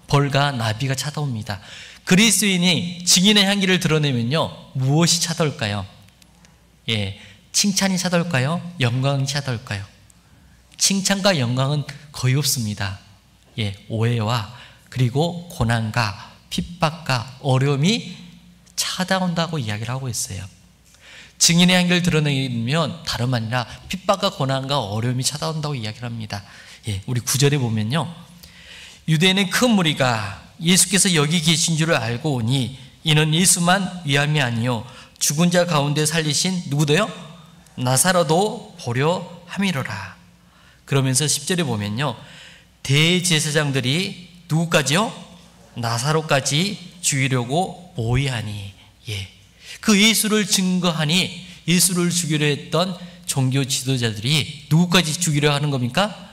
[SPEAKER 1] 벌과 나비가 찾아옵니다. 그리스도인이 증인의 향기를 드러내면요, 무엇이 찾아올까요? 칭찬이 찾아올까요? 영광이 찾아올까요? 칭찬과 영광은 거의 없습니다. 오해와 그리고 고난과 핍박과 어려움이 찾아온다고 이야기를 하고 있어요. 증인의 향기를 드러내면 다름 아니라 핍박과 고난과 어려움이 찾아온다고 이야기를 합니다. 우리 9절에 보면요, 유대인의 큰 무리가 예수께서 여기 계신 줄을 알고 오니 이는 예수만 위함이 아니요 죽은 자 가운데 살리신 누구도요? 나사로도 보려 함이로라. 그러면서 10절에 보면요, 대제사장들이 누구까지요? 나사로까지 죽이려고 모의하니. 그 예수를 증거하니 예수를 죽이려 했던 종교 지도자들이 누구까지 죽이려 하는 겁니까?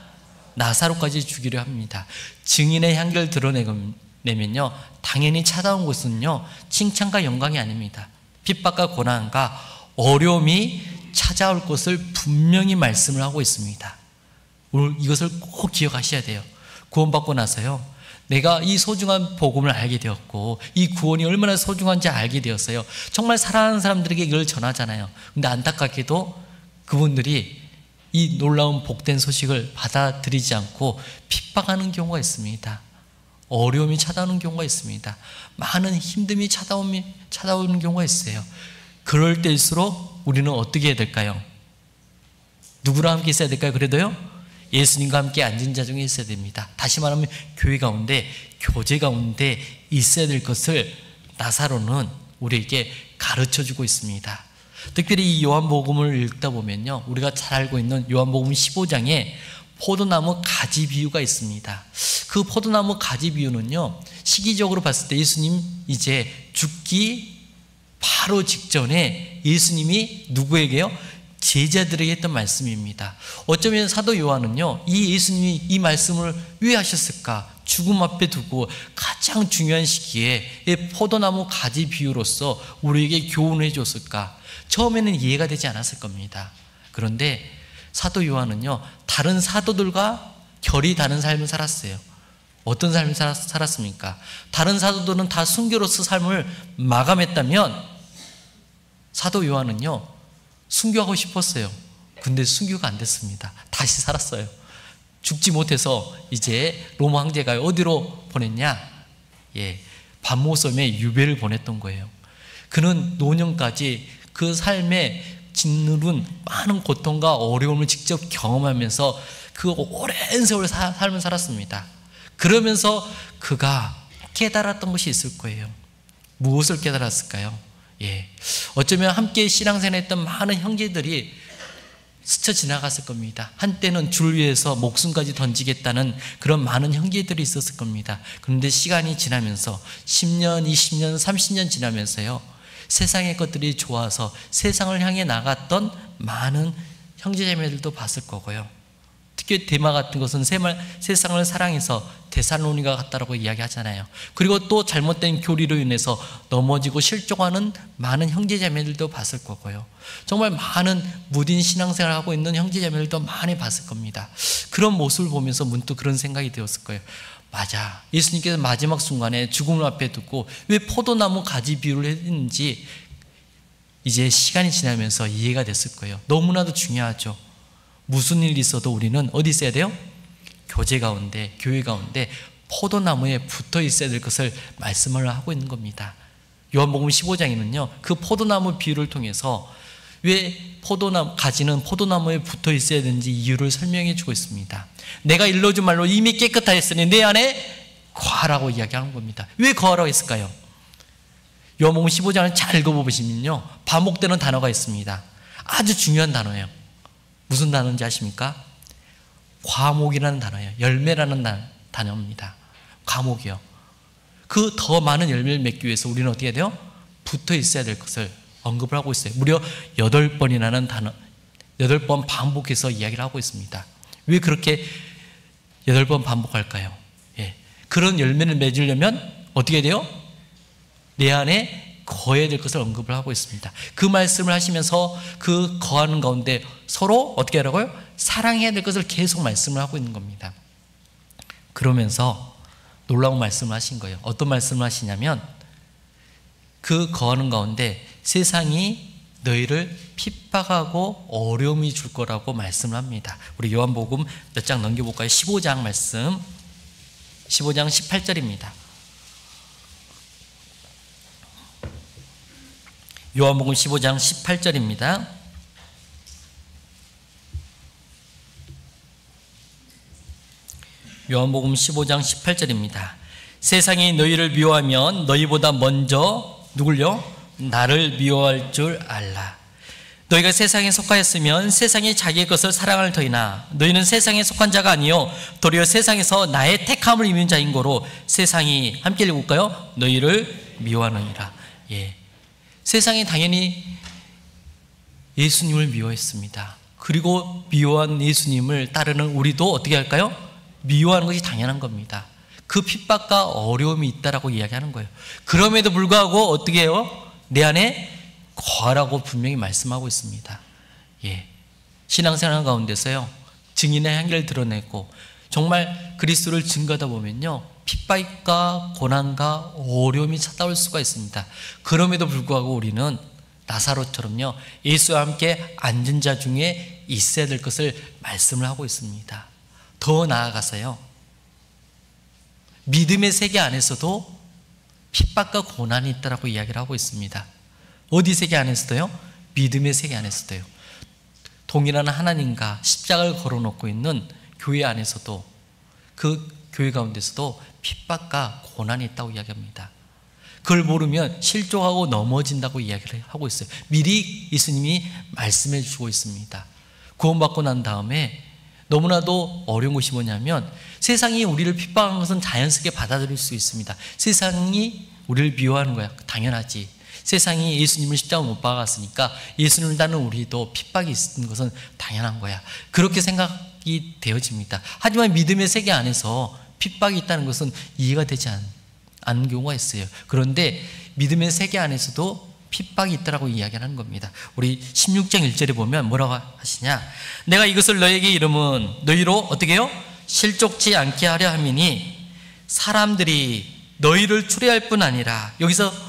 [SPEAKER 1] 나사로까지 죽이려 합니다. 증인의 향기를 드러내면요, 당연히 찾아온 것은요, 칭찬과 영광이 아닙니다. 핍박과 고난과 어려움이 찾아올 것을 분명히 말씀을 하고 있습니다. 오늘 이것을 꼭 기억하셔야 돼요. 구원받고 나서요, 내가 이 소중한 복음을 알게 되었고 이 구원이 얼마나 소중한지 알게 되었어요. 정말 사랑하는 사람들에게 이걸 전하잖아요. 근데 안타깝게도 그분들이 이 놀라운 복된 소식을 받아들이지 않고 핍박하는 경우가 있습니다. 어려움이 찾아오는 경우가 있습니다. 많은 힘듦이 찾아오는 경우가 있어요. 그럴 때일수록 우리는 어떻게 해야 될까요? 누구랑 함께 있어야 될까요? 그래도요, 예수님과 함께 앉은 자 중에 있어야 됩니다. 다시 말하면 교회 가운데, 교제 가운데 있어야 될 것을 나사로는 우리에게 가르쳐주고 있습니다. 특별히 이 요한복음을 읽다 보면요, 우리가 잘 알고 있는 요한복음 15장에 포도나무 가지 비유가 있습니다. 그 포도나무 가지 비유는요, 시기적으로 봤을 때 예수님 이제 죽기 바로 직전에 예수님이 누구에게요? 제자들에게 했던 말씀입니다. 어쩌면 사도 요한은요, 이 예수님이 이 말씀을 왜 하셨을까? 죽음 앞에 두고 가장 중요한 시기에 이 포도나무 가지 비유로서 우리에게 교훈을 해줬을까? 처음에는 이해가 되지 않았을 겁니다. 그런데 사도 요한은요, 다른 사도들과 결이 다른 삶을 살았어요. 어떤 삶을 살았습니까? 다른 사도들은 다 순교로서 삶을 마감했다면 사도 요한은요, 순교하고 싶었어요. 근데 순교가 안 됐습니다. 다시 살았어요. 죽지 못해서 이제 로마 황제가 어디로 보냈냐? 반모섬에 유배를 보냈던 거예요. 그는 노년까지 그 삶에 짓누른 많은 고통과 어려움을 직접 경험하면서 그 오랜 세월 삶을 살았습니다. 그러면서 그가 깨달았던 것이 있을 거예요. 무엇을 깨달았을까요? 어쩌면 함께 신앙생활했던 많은 형제들이 스쳐 지나갔을 겁니다. 한때는 줄 위에서 목숨까지 던지겠다는 그런 많은 형제들이 있었을 겁니다. 그런데 시간이 지나면서 10년, 20년, 30년 지나면서요, 세상의 것들이 좋아서 세상을 향해 나갔던 많은 형제자매들도 봤을 거고요. 특히 데마 같은 것은 세상을 사랑해서 데살로니가 같다라고 이야기하잖아요. 그리고 또 잘못된 교리로 인해서 넘어지고 실종하는 많은 형제자매들도 봤을 거고요. 정말 많은 무딘 신앙생활을 하고 있는 형제자매들도 많이 봤을 겁니다. 그런 모습을 보면서 문득 그런 생각이 되었을 거예요. 맞아, 예수님께서 마지막 순간에 죽음을 앞에 두고 왜 포도나무 가지 비유를 했는지 이제 시간이 지나면서 이해가 됐을 거예요. 너무나도 중요하죠. 무슨 일이 있어도 우리는 어디 있어야 돼요? 교제 가운데, 교회 가운데 포도나무에 붙어 있어야 될 것을 말씀을 하고 있는 겁니다. 요한복음 15장에는요, 그 포도나무 비유를 통해서 왜 가지는 포도나무에 붙어 있어야 되는지 이유를 설명해 주고 있습니다. 내가 일러준 말로 이미 깨끗하였으니 내 안에 거하라고 이야기하는 겁니다. 왜 거하라고 했을까요? 요한복음 15장을 잘 읽어보시면요, 반복되는 단어가 있습니다. 아주 중요한 단어예요. 무슨 단어인지 아십니까? 과목이라는 단어예요. 열매라는 단어입니다. 과목이요. 그 더 많은 열매를 맺기 위해서 우리는 어떻게 해야 돼요? 붙어 있어야 될 것을 언급을 하고 있어요. 무려 8번이라는 단어, 8번 반복해서 이야기를 하고 있습니다. 왜 그렇게 8번 반복할까요? 그런 열매를 맺으려면 어떻게 돼요? 내 안에 거해야 될 것을 언급을 하고 있습니다. 그 말씀을 하시면서 그 거하는 가운데 서로 어떻게 하라고요? 사랑해야 될 것을 계속 말씀을 하고 있는 겁니다. 그러면서 놀라운 말씀을 하신 거예요. 어떤 말씀을 하시냐면, 그 거하는 가운데 세상이 너희를 핍박하고 어려움이 줄 거라고 말씀을 합니다. 우리 요한복음 몇 장 넘겨볼까요? 15장 말씀, 15장 18절입니다. 요한복음 15장 18절입니다. 요한복음 15장 18절입니다. 세상이 너희를 미워하면 너희보다 먼저 누굴요? 나를 미워할 줄 알라. 너희가 세상에 속하였으면 세상이 자기의 것을 사랑할 터이나 너희는 세상에 속한 자가 아니요 도리어 세상에서 나의 택함을 입은 자인 거로 세상이, 함께 읽을까요? 너희를 미워하느니라. 세상이 당연히 예수님을 미워했습니다. 그리고 미워한 예수님을 따르는 우리도 어떻게 할까요? 미워하는 것이 당연한 겁니다. 그 핍박과 어려움이 있다라고 이야기하는 거예요. 그럼에도 불구하고 어떻게 해요? 내 안에 거하라고 분명히 말씀하고 있습니다. 신앙생활 가운데서요, 증인의 향기를 드러내고 정말 그리스도를 증거하다 보면요, 핍박과 고난과 어려움이 찾아올 수가 있습니다. 그럼에도 불구하고 우리는 나사로처럼요, 예수와 함께 앉은 자 중에 있어야 될 것을 말씀을 하고 있습니다. 더 나아가서요, 믿음의 세계 안에서도 핍박과 고난이 있다라고 이야기를 하고 있습니다. 어디 세계 안에서도요? 믿음의 세계 안에서도요. 동일한 하나님과 십자가를 걸어놓고 있는 교회 안에서도, 그 교회 가운데서도 핍박과 고난이 있다고 이야기합니다. 그걸 모르면 실족하고 넘어진다고 이야기를 하고 있어요. 미리 예수님이 말씀해 주고 있습니다. 구원받고 난 다음에 너무나도 어려운 것이 뭐냐면, 세상이 우리를 핍박하는 것은 자연스럽게 받아들일 수 있습니다. 세상이 우리를 미워하는 거야, 당연하지. 세상이 예수님을 십자가 못 박았으니까 예수님을 따르는 우리도 핍박이 있는 것은 당연한 거야, 그렇게 생각이 되어집니다. 하지만 믿음의 세계 안에서 핍박이 있다는 것은 이해가 되지 않는 경우가 있어요. 그런데 믿음의 세계 안에서도 핍박이 있다라고 이야기하는 겁니다. 우리 16장 1절에 보면 뭐라고 하시냐, 내가 이것을 너에게 이름은 너희로 어떻게 해요? 실족치 않게 하려 함이니 사람들이 너희를 추리할 뿐 아니라, 여기서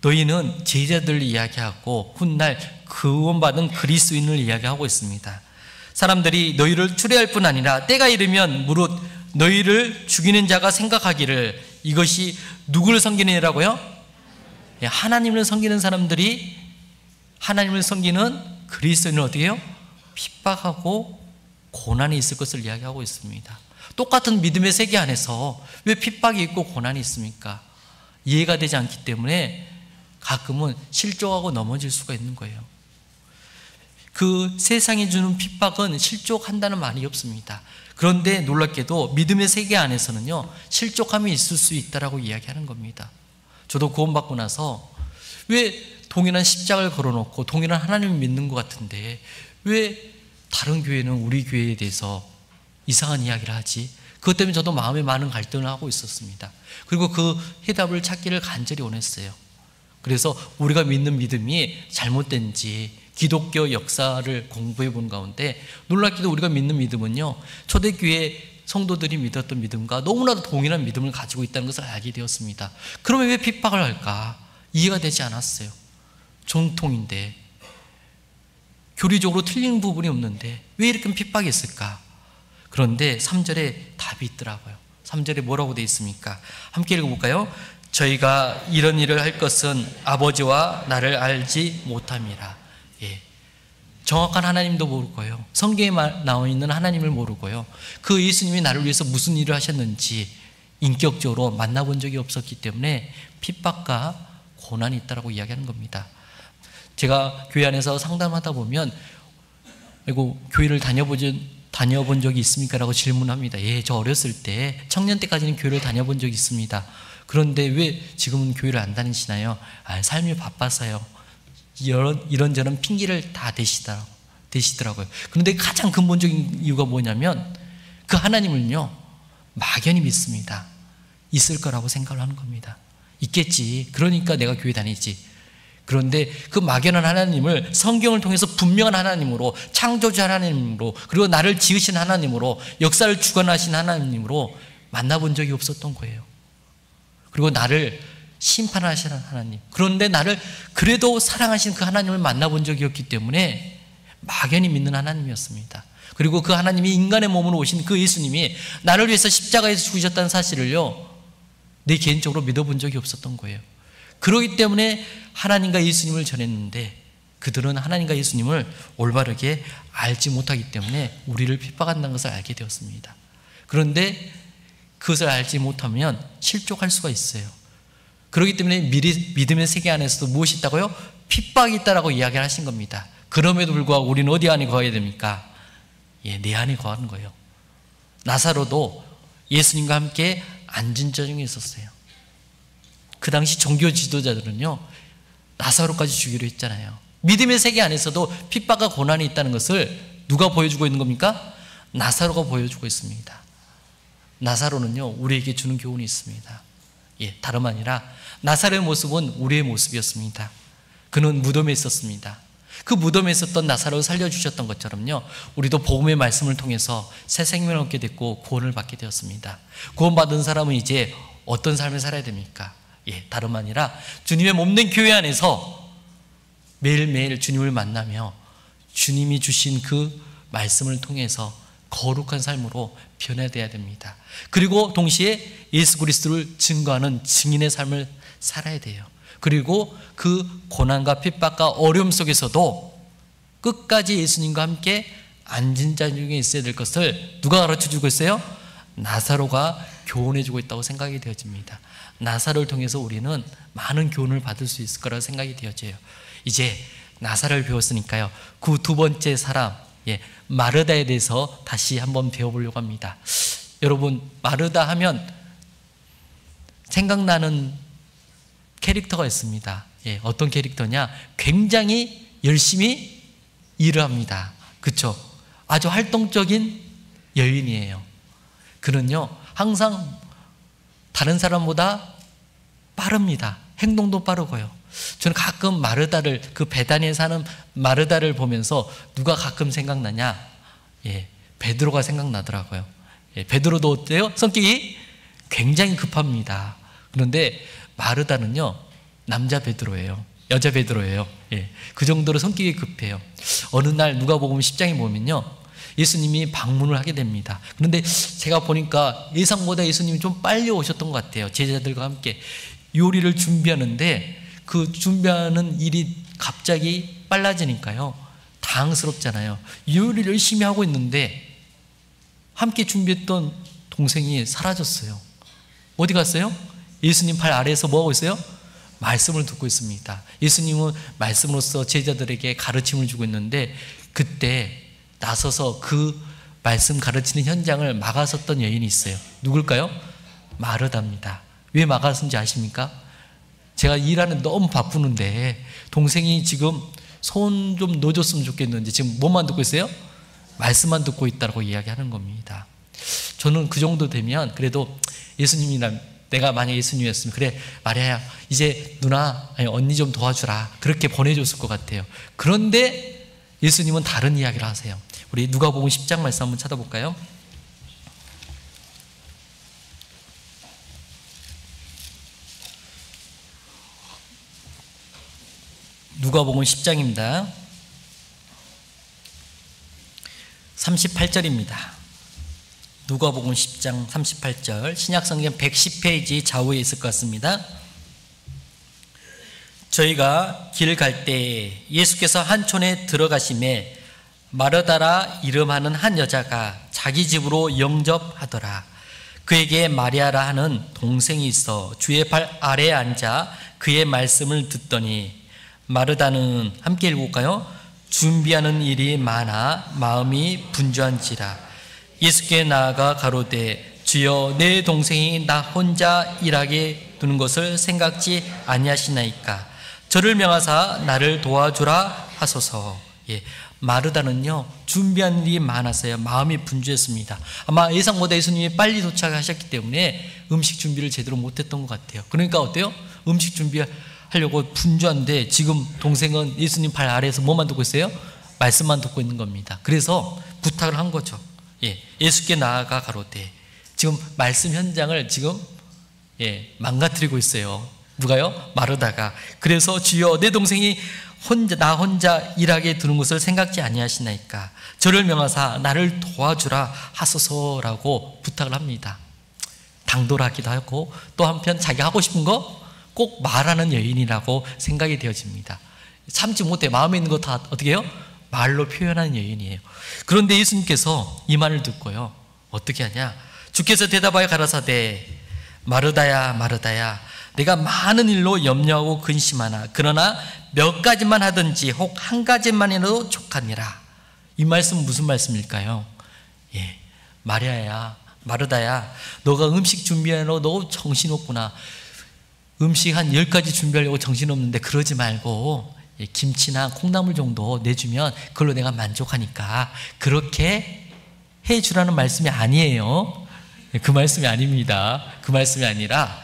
[SPEAKER 1] 너희는 제자들을 이야기하고 훗날 구원받은 그리스도인을 이야기하고 있습니다. 사람들이 너희를 추리할 뿐 아니라 때가 이르면 무릇 너희를 죽이는 자가 생각하기를 이것이 누구를 섬기느냐라고요? 하나님을 섬기는 사람들이 하나님을 섬기는 그리스도인을 어떻게 해요? 핍박하고 고난이 있을 것을 이야기하고 있습니다. 똑같은 믿음의 세계 안에서 왜 핍박이 있고 고난이 있습니까? 이해가 되지 않기 때문에 가끔은 실족하고 넘어질 수가 있는 거예요. 그 세상이 주는 핍박은 실족한다는 말이 없습니다. 그런데 놀랍게도 믿음의 세계 안에서는요, 실족함이 있을 수 있다라고 이야기하는 겁니다. 저도 구원받고 나서 왜 동일한 십자가를 걸어놓고 동일한 하나님을 믿는 것 같은데 왜 다른 교회는 우리 교회에 대해서 이상한 이야기를 하지? 그것 때문에 저도 마음에 많은 갈등을 하고 있었습니다. 그리고 그 해답을 찾기를 간절히 원했어요. 그래서 우리가 믿는 믿음이 잘못된지 기독교 역사를 공부해 본 가운데 놀랍게도 우리가 믿는 믿음은요, 초대교회 성도들이 믿었던 믿음과 너무나도 동일한 믿음을 가지고 있다는 것을 알게 되었습니다. 그러면 왜 핍박을 할까? 이해가 되지 않았어요. 정통인데, 교리적으로 틀린 부분이 없는데 왜 이렇게 핍박이 있을까? 그런데 3절에 답이 있더라고요. 3절에 뭐라고 되어 있습니까? 함께 읽어볼까요? 저희가 이런 일을 할 것은 아버지와 나를 알지 못함이라. 정확한 하나님도 모르고요, 성경에 나와 있는 하나님을 모르고요, 그 예수님이 나를 위해서 무슨 일을 하셨는지 인격적으로 만나본 적이 없었기 때문에 핍박과 고난이 있다고 이야기하는 겁니다. 제가 교회 안에서 상담하다 보면 그리고 교회를 다녀본 적이 있습니까? 라고 질문합니다. 예, 저 어렸을 때 청년 때까지는 교회를 다녀본 적이 있습니다. 그런데 왜 지금은 교회를 안 다니시나요? 삶이 바빠서요. 이런저런 핑계를 다 대시더라고요. 그런데 가장 근본적인 이유가 뭐냐면 그 하나님을요, 막연히 믿습니다. 있을 거라고 생각을 하는 겁니다. 있겠지, 그러니까 내가 교회 다니지. 그런데 그 막연한 하나님을 성경을 통해서 분명한 하나님으로, 창조주 하나님으로, 그리고 나를 지으신 하나님으로, 역사를 주관하신 하나님으로 만나본 적이 없었던 거예요. 그리고 나를 심판하시는 하나님, 그런데 나를 그래도 사랑하신 그 하나님을 만나본 적이 없기 때문에 막연히 믿는 하나님이었습니다. 그리고 그 하나님이 인간의 몸으로 오신 그 예수님이 나를 위해서 십자가에서 죽으셨다는 사실을요, 내 개인적으로 믿어본 적이 없었던 거예요. 그렇기 때문에 하나님과 예수님을 전했는데 그들은 하나님과 예수님을 올바르게 알지 못하기 때문에 우리를 핍박한다는 것을 알게 되었습니다. 그런데 그것을 알지 못하면 실족할 수가 있어요. 그렇기 때문에 믿음의 세계 안에서도 무엇이 있다고요? 핍박이 있다라고 이야기를 하신 겁니다. 그럼에도 불구하고 우리는 어디 안에 거해야 됩니까? 내 안에 거하는 거예요. 나사로도 예수님과 함께 앉은 자 중에 있었어요. 그 당시 종교 지도자들은요, 나사로까지 죽이려 했잖아요. 믿음의 세계 안에서도 핍박과 고난이 있다는 것을 누가 보여주고 있는 겁니까? 나사로가 보여주고 있습니다. 나사로는요, 우리에게 주는 교훈이 있습니다. 다름 아니라 나사로의 모습은 우리의 모습이었습니다. 그는 무덤에 있었습니다. 그 무덤에 있었던 나사로를 살려주셨던 것처럼요, 우리도 복음의 말씀을 통해서 새 생명을 얻게 됐고 구원을 받게 되었습니다. 구원받은 사람은 이제 어떤 삶을 살아야 됩니까? 다름 아니라 주님의 몸된 교회 안에서 매일매일 주님을 만나며 주님이 주신 그 말씀을 통해서 거룩한 삶으로 변화되어야 됩니다. 그리고 동시에 예수 그리스도를 증거하는 증인의 삶을 살아야 돼요. 그리고 그 고난과 핍박과 어려움 속에서도 끝까지 예수님과 함께 앉은 자 중에 있어야 될 것을 누가 가르쳐주고 있어요? 나사로가 교훈해주고 있다고 생각이 되어집니다. 나사로를 통해서 우리는 많은 교훈을 받을 수 있을 거라고 생각이 되어져요. 이제 나사로를 배웠으니까요, 그 두 번째 사람, 마르다에 대해서 다시 한번 배워보려고 합니다. 여러분, 마르다 하면 생각나는 캐릭터가 있습니다. 어떤 캐릭터냐? 굉장히 열심히 일을 합니다. 그렇죠? 아주 활동적인 여인이에요. 그는요, 항상 다른 사람보다 빠릅니다. 행동도 빠르고요. 저는 가끔 마르다를, 그 베다니에 사는 마르다를 보면서 누가 가끔 생각나냐? 베드로가 생각나더라고요. 베드로도 어때요? 성격이 굉장히 급합니다. 그런데 마르다는요, 남자 베드로예요. 여자 베드로예요. 그 정도로 성격이 급해요. 어느 날 누가복음 10장에 보면요, 예수님이 방문을 하게 됩니다. 그런데 제가 보니까 예상보다 예수님이 좀 빨리 오셨던 것 같아요. 제자들과 함께 요리를 준비하는데 그 준비하는 일이 갑자기 빨라지니까요, 당황스럽잖아요. 요리를 열심히 하고 있는데 함께 준비했던 동생이 사라졌어요. 어디 갔어요? 예수님 팔 아래에서 뭐하고 있어요? 말씀을 듣고 있습니다. 예수님은 말씀으로써 제자들에게 가르침을 주고 있는데 그때 나서서 그 말씀 가르치는 현장을 막아섰던 여인이 있어요. 누굴까요? 마르다입니다. 왜 막았는지 아십니까? 제가 일하는 너무 바쁘는데 동생이 지금 손 좀 넣어줬으면 좋겠는데 지금 뭐만 듣고 있어요? 말씀만 듣고 있다고 이야기하는 겁니다. 저는 그 정도 되면 그래도 예수님이나 내가 만약 예수님이었으면, 그래 마리아야 이제 누나 언니 좀 도와주라, 그렇게 보내줬을 것 같아요. 그런데 예수님은 다른 이야기를 하세요. 우리 누가복음 10장 말씀 한번 찾아볼까요? 누가복음 10장입니다. 38절입니다. 누가복음 10장 38절, 신약성경 110페이지 좌우에 있을 것 같습니다. 저희가 길 갈 때 예수께서 한 촌에 들어가심에 마르다라 이름하는 한 여자가 자기 집으로 영접하더라. 그에게 마리아라 하는 동생이 있어 주의 발 아래에 앉아 그의 말씀을 듣더니, 마르다는 함께 읽어볼까요? 준비하는 일이 많아 마음이 분주한지라. 예수께 나아가 가로되 주여, 내 동생이 나 혼자 일하게 두는 것을 생각지 아니하시나이까. 저를 명하사 나를 도와주라 하소서. 마르다는요, 준비한 일이 많았어요. 마음이 분주했습니다. 아마 예상보다 예수님이 빨리 도착하셨기 때문에 음식 준비를 제대로 못했던 것 같아요. 그러니까 어때요? 음식 준비하려고 분주한데 지금 동생은 예수님 발 아래에서 뭐만 듣고 있어요? 말씀만 듣고 있는 겁니다. 그래서 부탁을 한 거죠. 예수께 나아가 가로되, 지금 말씀 현장을 지금 망가뜨리고 있어요. 누가요? 마르다가. 그래서 주여, 내 동생이 나 혼자 일하게 두는 것을 생각지 아니하시나이까. 저를 명하사 나를 도와주라 하소서라고 부탁을 합니다. 당돌하기도 하고 또 한편 자기 하고 싶은 거 꼭 말하는 여인이라고 생각이 되어집니다. 참지 못해 마음에 있는 거 다 어떻게 해요? 말로 표현하는 여인이에요. 그런데 예수님께서 이 말을 듣고요, 어떻게 하냐? 주께서 대답하여 가라사대, 마르다야 마르다야, 내가 많은 일로 염려하고 근심하나 그러나 몇 가지만 하든지 혹 한 가지만이라도 족하니라. 이 말씀은 무슨 말씀일까요? 마리아야, 마르다야, 너가 음식 준비하느라고 너 정신없구나. 음식 한 10가지 준비하려고 정신없는데 그러지 말고 김치나 콩나물 정도 내주면 그걸로 내가 만족하니까 그렇게 해주라는 말씀이 아니에요. 그 말씀이 아닙니다. 그 말씀이 아니라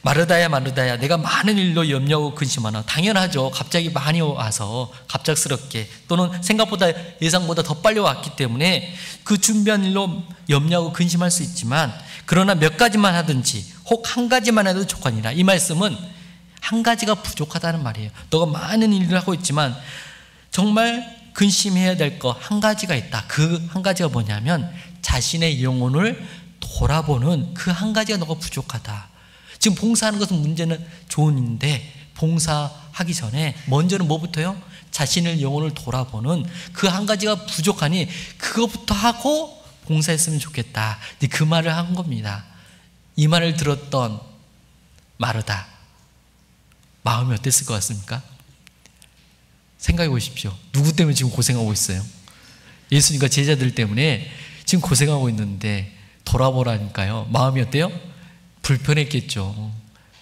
[SPEAKER 1] 마르다야 마르다야 내가 많은 일로 염려하고 근심하나. 당연하죠. 갑자기 많이 와서 갑작스럽게 또는 생각보다 예상보다 더 빨리 왔기 때문에 그 준비한 일로 염려하고 근심할 수 있지만, 그러나 몇 가지만 하든지 혹 한 가지만 해도 족하니라. 이 말씀은 한 가지가 부족하다는 말이에요. 너가 많은 일을 하고 있지만 정말 근심해야 될 거 한 가지가 있다. 그 한 가지가 뭐냐면 자신의 영혼을 돌아보는 그 한 가지가 너가 부족하다. 지금 봉사하는 것은 문제는 좋은 일인데 봉사하기 전에 먼저는 뭐부터요? 자신의 영혼을 돌아보는 그 한 가지가 부족하니 그것부터 하고 봉사했으면 좋겠다. 그 말을 한 겁니다. 이 말을 들었던 마르다 마음이 어땠을 것 같습니까? 생각해 보십시오. 누구 때문에 지금 고생하고 있어요? 예수님과 제자들 때문에 지금 고생하고 있는데 돌아보라니까요. 마음이 어때요? 불편했겠죠.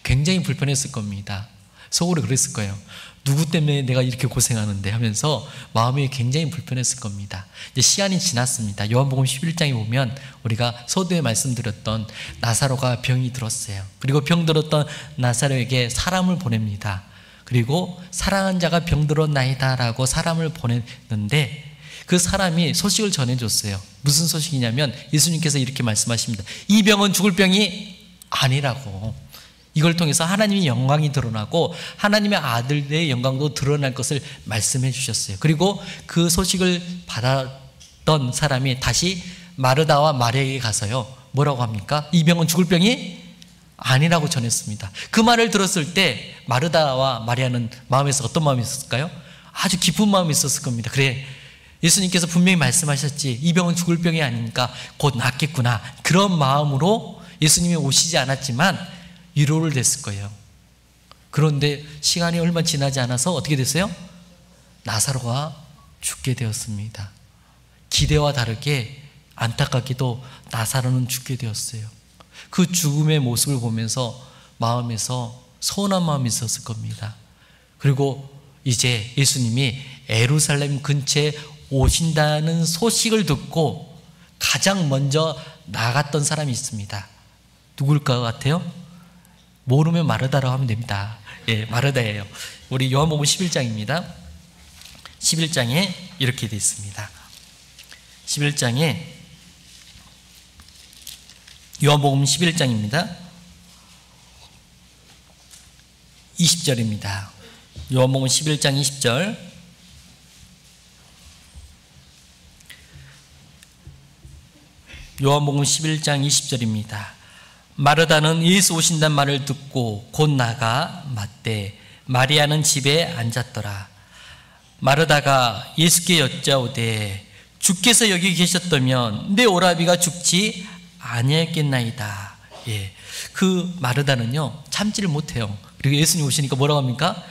[SPEAKER 1] 굉장히 불편했을 겁니다. 속으로 그랬을 거예요. 누구 때문에 내가 이렇게 고생하는데 하면서 마음이 굉장히 불편했을 겁니다. 이제 시간이 지났습니다. 요한복음 11장에 보면 우리가 서두에 말씀드렸던 나사로가 병이 들었어요. 그리고 병 들었던 나사로에게 사람을 보냅니다. 그리고 사랑하는 자가 병들었나이다 라고 사람을 보냈는데 그 사람이 소식을 전해줬어요. 무슨 소식이냐면 예수님께서 이렇게 말씀하십니다. 이 병은 죽을 병이 아니라고. 이걸 통해서 하나님의 영광이 드러나고 하나님의 아들의 영광도 드러날 것을 말씀해 주셨어요. 그리고 그 소식을 받았던 사람이 다시 마르다와 마리아에게 가서요, 뭐라고 합니까? 이 병은 죽을 병이 아니라고 전했습니다. 그 말을 들었을 때 마르다와 마리아는 마음에서 어떤 마음이 있었을까요? 아주 기쁜 마음이 있었을 겁니다. 그래, 예수님께서 분명히 말씀하셨지 이 병은 죽을 병이 아니니까 곧 낫겠구나. 그런 마음으로 예수님이 오시지 않았지만 위로를 됐을 거예요. 그런데 시간이 얼마 지나지 않아서 어떻게 됐어요? 나사로가 죽게 되었습니다. 기대와 다르게 안타깝게도 나사로는 죽게 되었어요. 그 죽음의 모습을 보면서 마음에서 서운한 마음이 있었을 겁니다. 그리고 이제 예수님이 예루살렘 근처에 오신다는 소식을 듣고 가장 먼저 나갔던 사람이 있습니다. 누굴 것 같아요? 모르면 마르다라고 하면 됩니다. 예, 마르다예요. 우리 요한복음 11장입니다. 11장에 이렇게 되어 있습니다. 11장에 요한복음 11장입니다. 20절입니다. 요한복음 11장 20절. 요한복음 11장 20절입니다. 마르다는 예수 오신다는 말을 듣고 곧 나가 맞되 마리아는 집에 앉았더라. 마르다가 예수께 여짜오되 주께서 여기 계셨다면 내 오라비가 죽지 아니했겠나이다. 예, 그 마르다는요 참지를 못해요. 그리고 예수님 오시니까 뭐라고 합니까?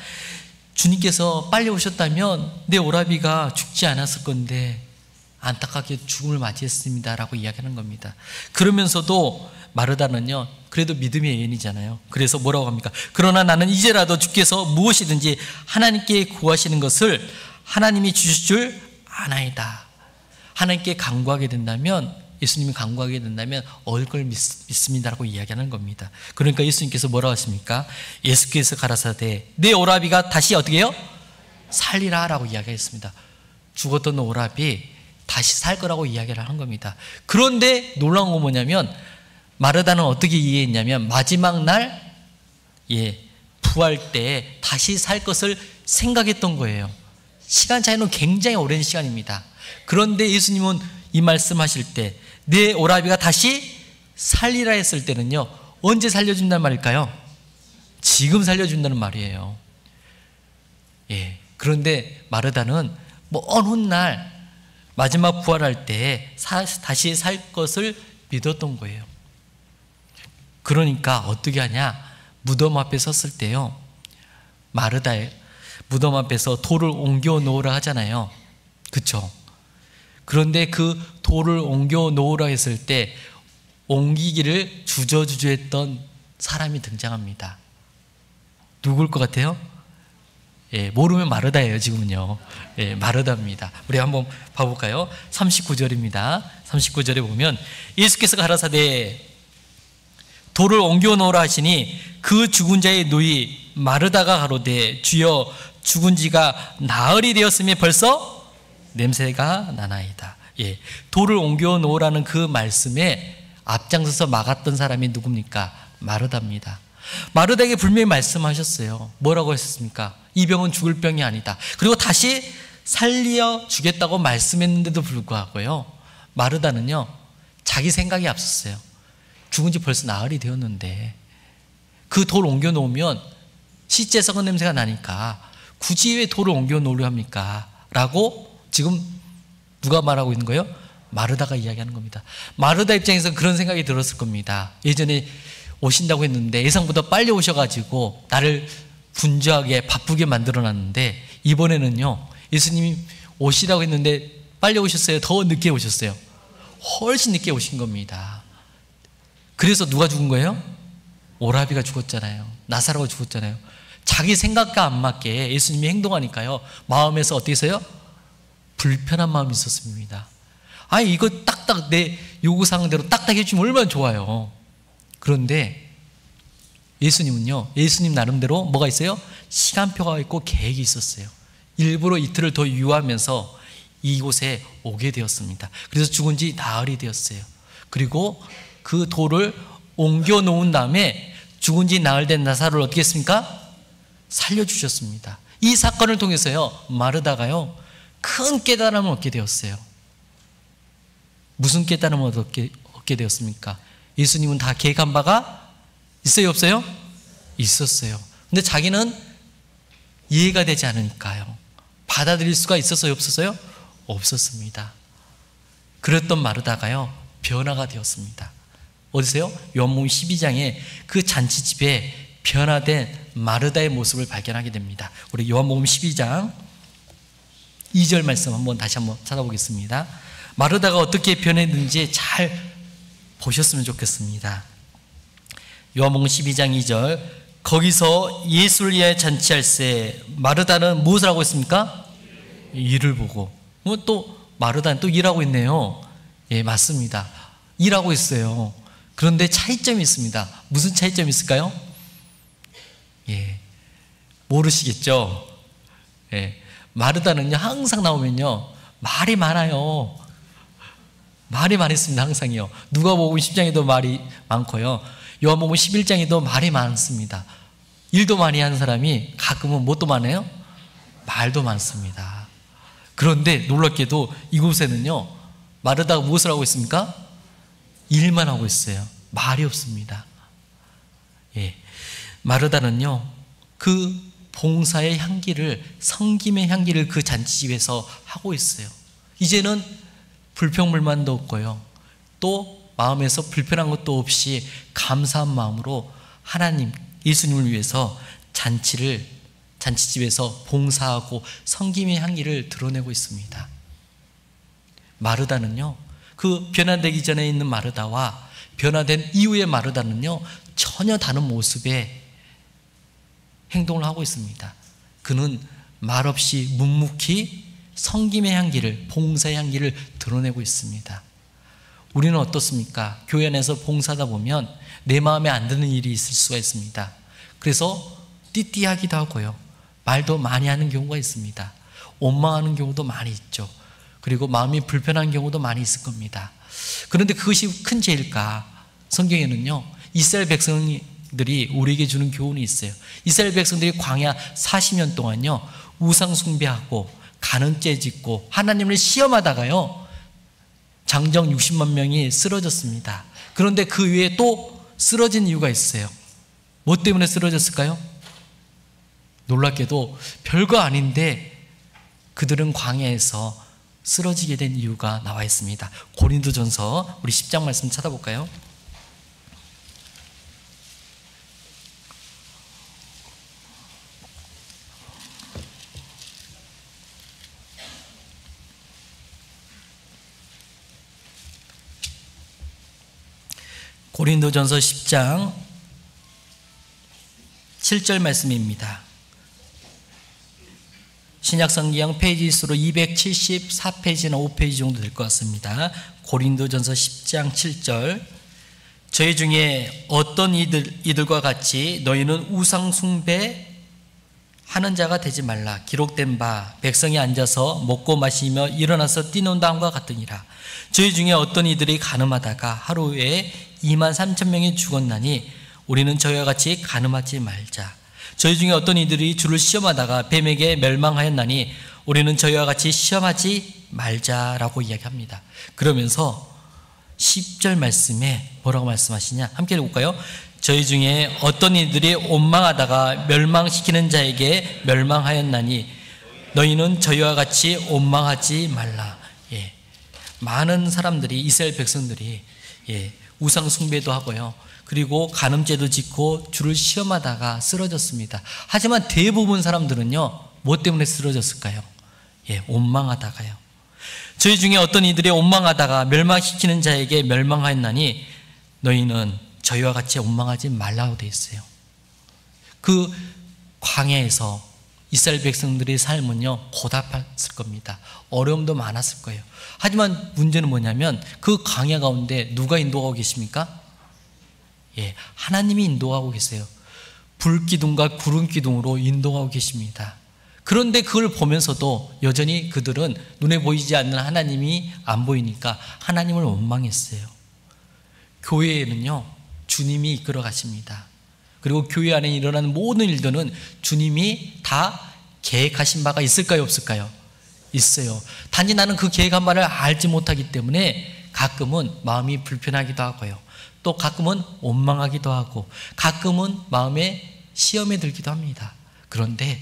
[SPEAKER 1] 주님께서 빨리 오셨다면 내 오라비가 죽지 않았을 건데 안타깝게 죽음을 맞이했습니다 라고 이야기하는 겁니다. 그러면서도 마르다는요 그래도 믿음의 여인이잖아요. 그래서 뭐라고 합니까? 그러나 나는 이제라도 주께서 무엇이든지 하나님께 구하시는 것을 하나님이 주실 줄 아나이다. 하나님께 간구하게 된다면, 예수님이 간구하게 된다면 얻을 걸 믿습니다라고 이야기하는 겁니다. 그러니까 예수님께서 뭐라고 하십니까? 예수께서 가라사대 내 오라비가 다시 어떻게 해요? 살리라 라고 이야기했습니다. 죽었던 오라비 다시 살 거라고 이야기를 한 겁니다. 그런데 놀라운 건 뭐냐면 마르다는 어떻게 이해했냐면 마지막 날 부활 때 다시 살 것을 생각했던 거예요. 시간 차이는 굉장히 오랜 시간입니다. 그런데 예수님은 이 말씀하실 때 내 오라비가 다시 살리라 했을 때는요 언제 살려준다는 말일까요? 지금 살려준다는 말이에요. 예. 그런데 마르다는 먼 훗날 마지막 부활할 때 다시 살 것을 믿었던 거예요. 그러니까 어떻게 하냐? 무덤 앞에 섰을 때요 마르다의 무덤 앞에서 돌을 옮겨 놓으라 하잖아요. 그렇죠? 그런데 그 돌을 옮겨 놓으라 했을 때 옮기기를 주저주저했던 사람이 등장합니다. 누굴 것 같아요? 예, 모르면 마르다예요. 지금은요. 예, 마르다입니다. 우리 한번 봐볼까요? 39절입니다. 39절에 보면 예수께서 가라사대 돌을 옮겨 놓으라 하시니 그 죽은 자의 누이 마르다가 가로되 주여 죽은 지가 나흘이 되었으니 벌써 냄새가 나나이다. 예, 돌을 옮겨 놓으라는 그 말씀에 앞장서서 막았던 사람이 누굽니까? 마르다입니다. 마르다에게 분명히 말씀하셨어요. 뭐라고 하셨습니까? 이 병은 죽을 병이 아니다. 그리고 다시 살려 주겠다고 말씀했는데도 불구하고요, 마르다는요 자기 생각이 앞섰어요. 죽은 지 벌써 나흘이 되었는데 그 돌 옮겨 놓으면 시체 썩은 냄새가 나니까 굳이 왜 돌을 옮겨 놓으려 합니까? 라고 지금 누가 말하고 있는 거예요? 마르다가 이야기하는 겁니다. 마르다 입장에서 그런 생각이 들었을 겁니다. 예전에 오신다고 했는데 예상보다 빨리 오셔가지고 나를 분주하게 바쁘게 만들어놨는데 이번에는요 예수님이 오시라고 했는데 빨리 오셨어요? 더 늦게 오셨어요? 훨씬 늦게 오신 겁니다. 그래서 누가 죽은 거예요? 오라비가 죽었잖아요. 나사로가 죽었잖아요. 자기 생각과 안 맞게 예수님이 행동하니까요 마음에서 어떻게 해서요? 불편한 마음이 있었습니다. 아니 이거 딱딱 내 요구사항대로 딱딱 해주면 얼마나 좋아요. 그런데 예수님은요, 예수님 나름대로 뭐가 있어요? 시간표가 있고 계획이 있었어요. 일부러 이틀을 더 유하면서 이곳에 오게 되었습니다. 그래서 죽은 지 나흘이 되었어요. 그리고 그 돌을 옮겨 놓은 다음에 죽은 지 나흘 된 나사로를 어떻게 했습니까? 살려주셨습니다. 이 사건을 통해서요 마르다가요 큰 깨달음을 얻게 되었어요. 무슨 깨달음을 얻게 되었습니까? 예수님은 다 계획한 바가 있어요, 없어요? 있었어요. 근데 자기는 이해가 되지 않으니까요 받아들일 수가 있었어요, 없었어요? 없었습니다. 그랬던 마르다가요 변화가 되었습니다. 어디서요? 요한복음 12장에 그 잔치집에 변화된 마르다의 모습을 발견하게 됩니다. 우리 요한복음 12장 2절 말씀 다시 한번 찾아보겠습니다. 마르다가 어떻게 변했는지 잘 보셨으면 좋겠습니다. 요한복음 12장 2절, 거기서 예수를 위하여 잔치할세 마르다는 무엇을 하고 있습니까? 일을 보고. 또 마르다는 또 일하고 있네요. 예, 맞습니다. 일하고 있어요. 그런데 차이점이 있습니다. 무슨 차이점이 있을까요? 예, 모르시겠죠? 예, 마르다는요 항상 나오면요 말이 많아요. 말이 많습니다. 항상요. 누가복음 10장에도 말이 많고요, 요한복음 11장에도 말이 많습니다. 일도 많이 하는 사람이 가끔은 뭣도 많아요? 말도 많습니다. 그런데 놀랍게도 이곳에는요 마르다가 무엇을 하고 있습니까? 일만 하고 있어요. 말이 없습니다. 예, 마르다는요 그 봉사의 향기를, 섬김의 향기를 그 잔치집에서 하고 있어요. 이제는 불평불만도 없고요 또 마음에서 불편한 것도 없이 감사한 마음으로 하나님, 예수님을 위해서 잔치집에서 봉사하고 섬김의 향기를 드러내고 있습니다. 마르다는요 그 변화되기 전에 있는 마르다와 변화된 이후의 마르다는요 전혀 다른 모습의 행동을 하고 있습니다. 그는 말없이 묵묵히 섬김의 향기를, 봉사의 향기를 드러내고 있습니다. 우리는 어떻습니까? 교회 안에서 봉사하다 보면 내 마음에 안 드는 일이 있을 수가 있습니다. 그래서 띠띠하기도 하고요 말도 많이 하는 경우가 있습니다. 원망하는 경우도 많이 있죠. 그리고 마음이 불편한 경우도 많이 있을 겁니다. 그런데 그것이 큰 죄일까? 성경에는요 이스라엘 백성들이 우리에게 주는 교훈이 있어요. 이스라엘 백성들이 광야 40년 동안요 우상 숭배하고 가늠죄 짓고 하나님을 시험하다가요 장정 60만 명이 쓰러졌습니다. 그런데 그 위에 또 쓰러진 이유가 있어요. 뭐 때문에 쓰러졌을까요? 놀랍게도 별거 아닌데 그들은 광야에서 쓰러지게 된 이유가 나와 있습니다. 고린도전서 우리 10장 말씀 찾아볼까요? 고린도전서 10장 7절 말씀입니다. 신약성경 페이지 수로 274페이지나 5페이지 정도 될 것 같습니다. 고린도전서 10장 7절, 저희 중에 어떤 이들과 같이 너희는 우상 숭배 하는 자가 되지 말라. 기록된 바 백성이 앉아서 먹고 마시며 일어나서 뛰논다 함과 같으니라. 저희 중에 어떤 이들이 가늠하다가 하루에 23,000명이 죽었나니 우리는 저희와 같이 가늠하지 말자. 저희 중에 어떤 이들이 주를 시험하다가 뱀에게 멸망하였나니 우리는 저희와 같이 시험하지 말자라고 이야기합니다. 그러면서 10절 말씀에 뭐라고 말씀하시냐? 함께 읽어볼까요? 저희 중에 어떤 이들이 원망하다가 멸망시키는 자에게 멸망하였나니 너희는 저희와 같이 원망하지 말라. 예. 많은 사람들이, 이스라엘 백성들이 우상 숭배도 하고요, 그리고 간음죄도 짓고 주를 시험하다가 쓰러졌습니다. 하지만 대부분 사람들은요, 뭐 때문에 쓰러졌을까요? 원망하다가요. 저희 중에 어떤 이들이 원망하다가 멸망시키는 자에게 멸망하였나니 너희는 저희와 같이 원망하지 말라고 되어 있어요. 그 광야에서 이스라엘 백성들의 삶은요, 고달팠을 겁니다. 어려움도 많았을 거예요. 하지만 문제는 뭐냐면 그 광야 가운데 누가 인도하고 계십니까? 하나님이 인도하고 계세요. 불기둥과 구름기둥으로 인도하고 계십니다. 그런데 그걸 보면서도 여전히 그들은 눈에 보이지 않는 하나님이 안 보이니까 하나님을 원망했어요. 교회에는요, 주님이 이끌어 가십니다. 그리고 교회 안에 일어나는 모든 일들은 주님이 다 계획하신 바가 있을까요, 없을까요? 있어요. 단지 나는 그 계획한 바를 알지 못하기 때문에 가끔은 마음이 불편하기도 하고요, 또 가끔은 원망하기도 하고, 가끔은 마음에 시험에 들기도 합니다. 그런데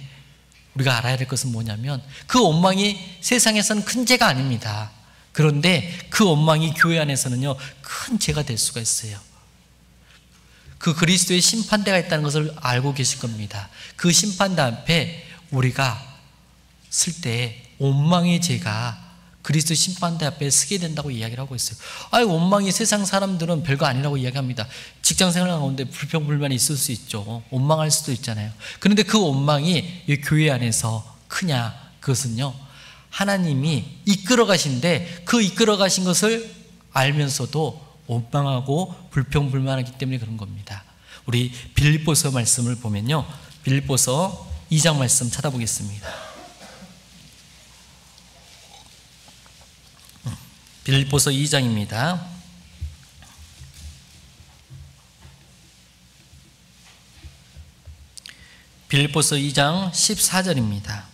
[SPEAKER 1] 우리가 알아야 될 것은 뭐냐면 그 원망이 세상에서는 큰 죄가 아닙니다. 그런데 그 원망이 교회 안에서는요, 큰 죄가 될 수가 있어요. 그 그리스도의 심판대가 있다는 것을 알고 계실 겁니다. 그 심판대 앞에 우리가 쓸 때 원망의 죄가 그리스도 심판대 앞에 서게 된다고 이야기를 하고 있어요. 원망이 세상 사람들은 별거 아니라고 이야기합니다. 직장생활 가운데 불평불만이 있을 수 있죠. 원망할 수도 있잖아요. 그런데 그 원망이 이 교회 안에서 크냐? 그것은요, 하나님이 이끌어 가신데 그 이끌어 가신 것을 알면서도 원망하고 불평불만하기 때문에 그런 겁니다. 우리 빌립보서 말씀을 보면요, 빌립보서 2장 말씀 찾아보겠습니다. 빌립보서 2장입니다. 빌립보서 2장 14절입니다.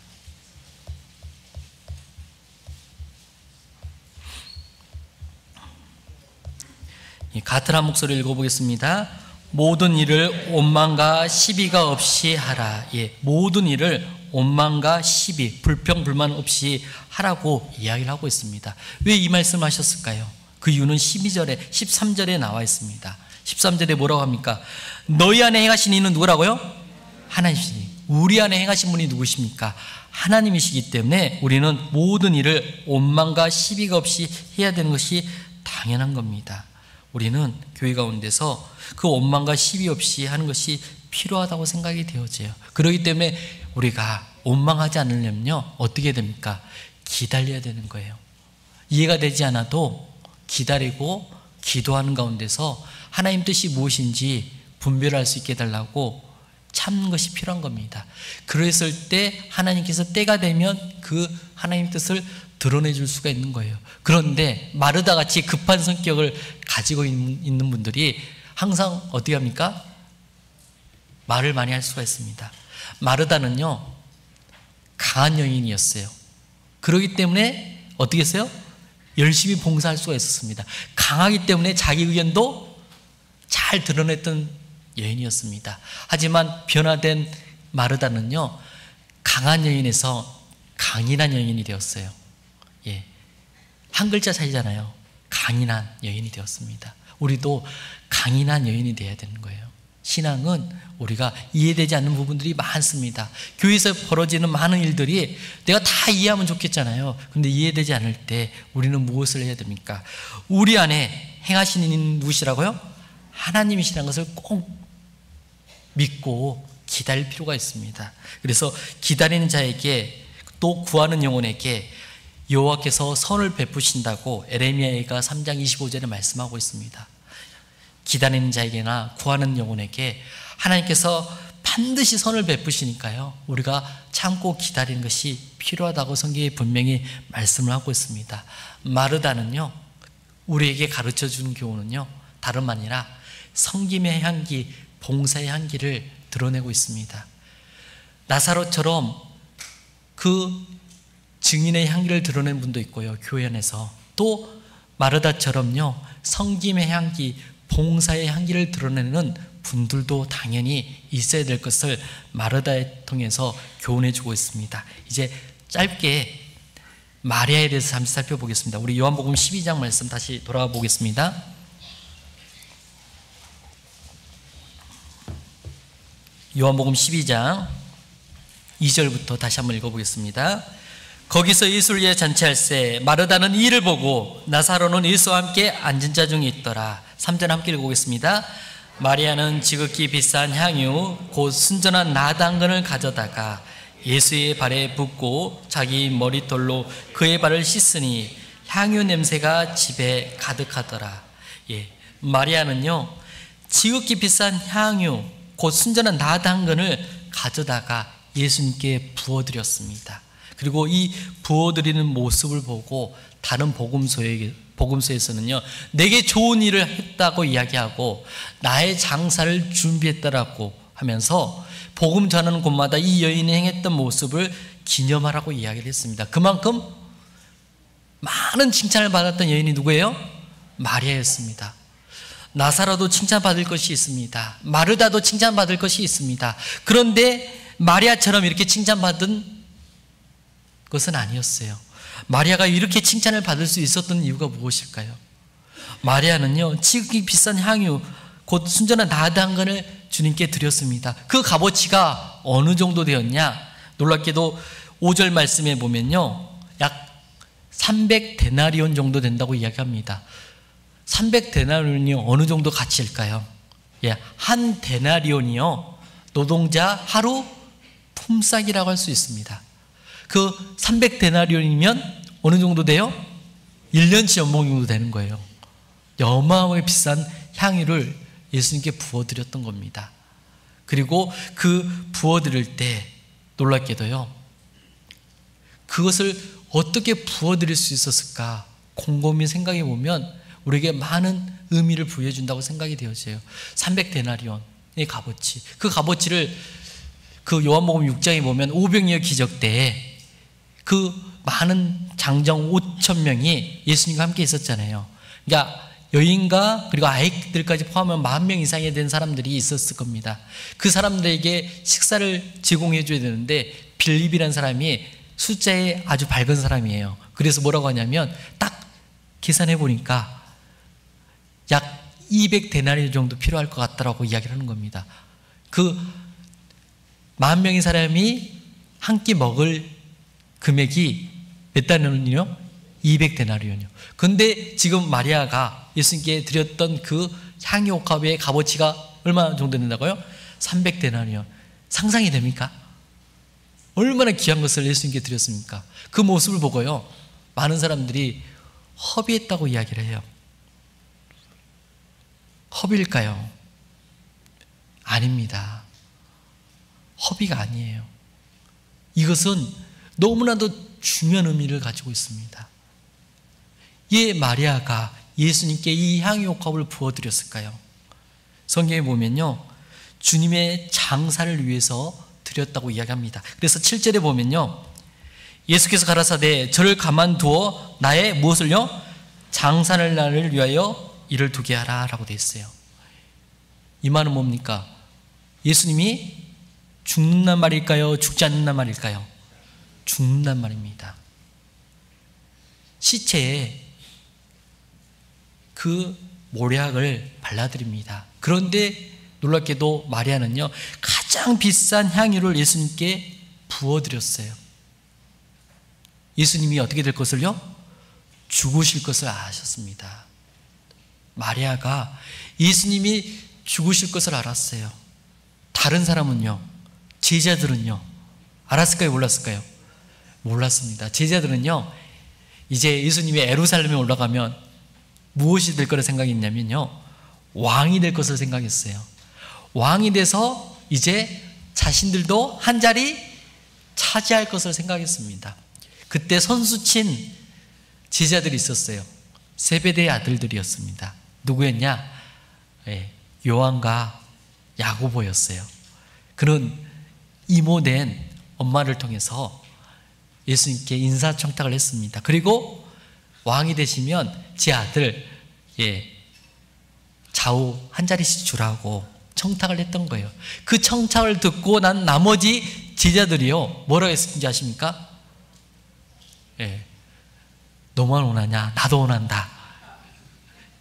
[SPEAKER 1] 같은 한 목소리를 읽어보겠습니다. 모든 일을 원망과 시비가 없이 하라. 모든 일을 원망과 시비, 불평불만 없이 하라고 이야기를 하고 있습니다. 왜 이 말씀을 하셨을까요? 그 이유는 12절에 13절에 나와 있습니다. 13절에 뭐라고 합니까? 너희 안에 행하신 이는 누구라고요? 하나님이시니. 우리 안에 행하신 분이 누구십니까? 하나님이시기 때문에 우리는 모든 일을 원망과 시비가 없이 해야 되는 것이 당연한 겁니다. 우리는 교회 가운데서 그 원망과 시비 없이 하는 것이 필요하다고 생각이 되어져요. 그렇기 때문에 우리가 원망하지 않으려면요, 어떻게 됩니까? 기다려야 되는 거예요. 이해가 되지 않아도 기다리고 기도하는 가운데서 하나님 뜻이 무엇인지 분별할 수 있게 해달라고 참는 것이 필요한 겁니다. 그랬을 때 하나님께서 때가 되면 그 하나님 뜻을 드러내 줄 수가 있는 거예요. 그런데 마르다 같이 급한 성격을 가지고 있는 분들이 항상 어떻게 합니까? 말을 많이 할 수가 있습니다. 마르다는요, 강한 여인이었어요. 그렇기 때문에 어떻게 했어요? 열심히 봉사할 수가 있었습니다. 강하기 때문에 자기 의견도 잘 드러냈던 여인이었습니다. 하지만 변화된 마르다는요, 강한 여인에서 강인한 여인이 되었어요. 한 글자 차이잖아요. 강인한 여인이 되었습니다. 우리도 강인한 여인이 되어야 되는 거예요. 신앙은 우리가 이해되지 않는 부분들이 많습니다. 교회에서 벌어지는 많은 일들이 내가 다 이해하면 좋겠잖아요. 그런데 이해되지 않을 때 우리는 무엇을 해야 됩니까? 우리 안에 행하시는 이는 누구시라고요? 하나님이시라는 것을 꼭 믿고 기다릴 필요가 있습니다. 그래서 기다리는 자에게, 또 구하는 영혼에게 여호와께서 선을 베푸신다고 에레미야가 3장 25절에 말씀하고 있습니다. 기다리는 자에게나 구하는 영혼에게 하나님께서 반드시 선을 베푸시니까요, 우리가 참고 기다리는 것이 필요하다고 성경이 분명히 말씀을 하고 있습니다. 마르다는요, 우리에게 가르쳐주는 교훈은요, 다름 아니라 섬김의 향기, 봉사의 향기를 드러내고 있습니다. 나사로처럼 그 증인의 향기를 드러낸 분도 있고요, 교회 안에서. 또 마르다처럼요, 섬김의 향기, 봉사의 향기를 드러내는 분들도 당연히 있어야 될 것을 마르다에 통해서 교훈해 주고 있습니다. 이제 짧게 마리아에 대해서 잠시 살펴보겠습니다. 우리 요한복음 12장 말씀 다시 돌아가 보겠습니다. 요한복음 12장 2절부터 다시 한번 읽어보겠습니다. 거기서 예수를 위해 잔치할세 마르다는 이 일을 보고 나사로는 예수와 함께 앉은 자 중에 있더라. 3절 함께 읽어보겠습니다. 마리아는 지극히 비싼 향유 곧 순전한 나당근을 가져다가 예수의 발에 붓고 자기 머리털로 그의 발을 씻으니 향유 냄새가 집에 가득하더라. 마리아는요, 지극히 비싼 향유 곧 순전한 나당근을 가져다가 예수님께 부어드렸습니다. 그리고 이 부어드리는 모습을 보고 다른 복음서에서는요, 내게 좋은 일을 했다고 이야기하고 나의 장사를 준비했다라고 하면서 복음 전하는 곳마다 이 여인이 행했던 모습을 기념하라고 이야기를 했습니다. 그만큼 많은 칭찬을 받았던 여인이 누구예요? 마리아였습니다. 나사로도 칭찬받을 것이 있습니다. 마르다도 칭찬받을 것이 있습니다. 그런데 마리아처럼 이렇게 칭찬받은 것은 아니었어요. 마리아가 이렇게 칭찬을 받을 수 있었던 이유가 무엇일까요? 마리아는요, 지극히 비싼 향유 곧 순전한 나당근을 주님께 드렸습니다. 그 값어치가 어느 정도 되었냐? 놀랍게도 5절 말씀에 보면요, 약 300데나리온 정도 된다고 이야기합니다. 300데나리온이 어느 정도 가치일까요? 한 데나리온이요, 노동자 하루 품삯이라고 할 수 있습니다. 그 300데나리온이면 어느 정도 돼요? 1년치 연봉 정도 되는 거예요. 어마어마하게 비싼 향유를 예수님께 부어드렸던 겁니다. 그리고 그 부어드릴 때 놀랍게도요, 그것을 어떻게 부어드릴 수 있었을까 곰곰이 생각해 보면 우리에게 많은 의미를 부여해 준다고 생각이 되어져요. 300데나리온의 값어치, 그 값어치를 그 요한복음 6장에 보면 오병이어 기적 때에 그 많은 장정 5,000명이 예수님과 함께 있었잖아요. 그러니까 여인과 그리고 아이들까지 포함하면 10,000명 이상이 된 사람들이 있었을 겁니다. 그 사람들에게 식사를 제공해 줘야 되는데 빌립이라는 사람이 숫자에 아주 밝은 사람이에요. 그래서 뭐라고 하냐면 딱 계산해 보니까 약 200데나리 정도 필요할 것 같다라고 이야기를 하는 겁니다. 그 10,000명의 사람이 한 끼 먹을 금액이 몇 데나리온이요? 200데나리온이요. 근데 지금 마리아가 예수님께 드렸던 그 향유옥합의 값어치가 얼마 정도 된다고요? 300데나리온. 상상이 됩니까? 얼마나 귀한 것을 예수님께 드렸습니까? 그 모습을 보고요, 많은 사람들이 허비했다고 이야기를 해요. 허비일까요? 아닙니다. 허비가 아니에요. 이것은 너무나도 중요한 의미를 가지고 있습니다. 왜 마리아가 예수님께 이 향유옥합을 부어드렸을까요? 성경에 보면요, 주님의 장사를 위해서 드렸다고 이야기합니다. 그래서 7절에 보면요, 예수께서 가라사대 저를 가만두어 나의 무엇을요? 장사를 나를 위하여 일을 두게 하라 라고 되어 있어요. 이 말은 뭡니까? 예수님이 죽는단 말일까요? 죽지 않는단 말일까요? 죽는단 말입니다. 시체에 그 모략을 발라드립니다. 그런데 놀랍게도 마리아는요, 가장 비싼 향유를 예수님께 부어드렸어요. 예수님이 어떻게 될 것을요? 죽으실 것을 아셨습니다. 마리아가 예수님이 죽으실 것을 알았어요. 다른 사람은요, 제자들은요, 알았을까요? 몰랐을까요? 몰랐습니다. 제자들은요, 이제 예수님이 예루살렘에 올라가면 무엇이 될 거라 생각했냐면요, 왕이 될 것을 생각했어요. 왕이 돼서 이제 자신들도 한 자리 차지할 것을 생각했습니다. 그때 선수친 제자들이 있었어요. 세베대의 아들들이었습니다. 누구였냐? 요한과 야고보였어요. 그는 이모된 엄마를 통해서 예수님께 인사청탁을 했습니다. 그리고 왕이 되시면 제 아들 좌우 한 자리씩 주라고 청탁을 했던 거예요. 그 청탁을 듣고 난 나머지 제자들이요, 뭐라고 했는지 아십니까? 너만 원하냐? 나도 원한다.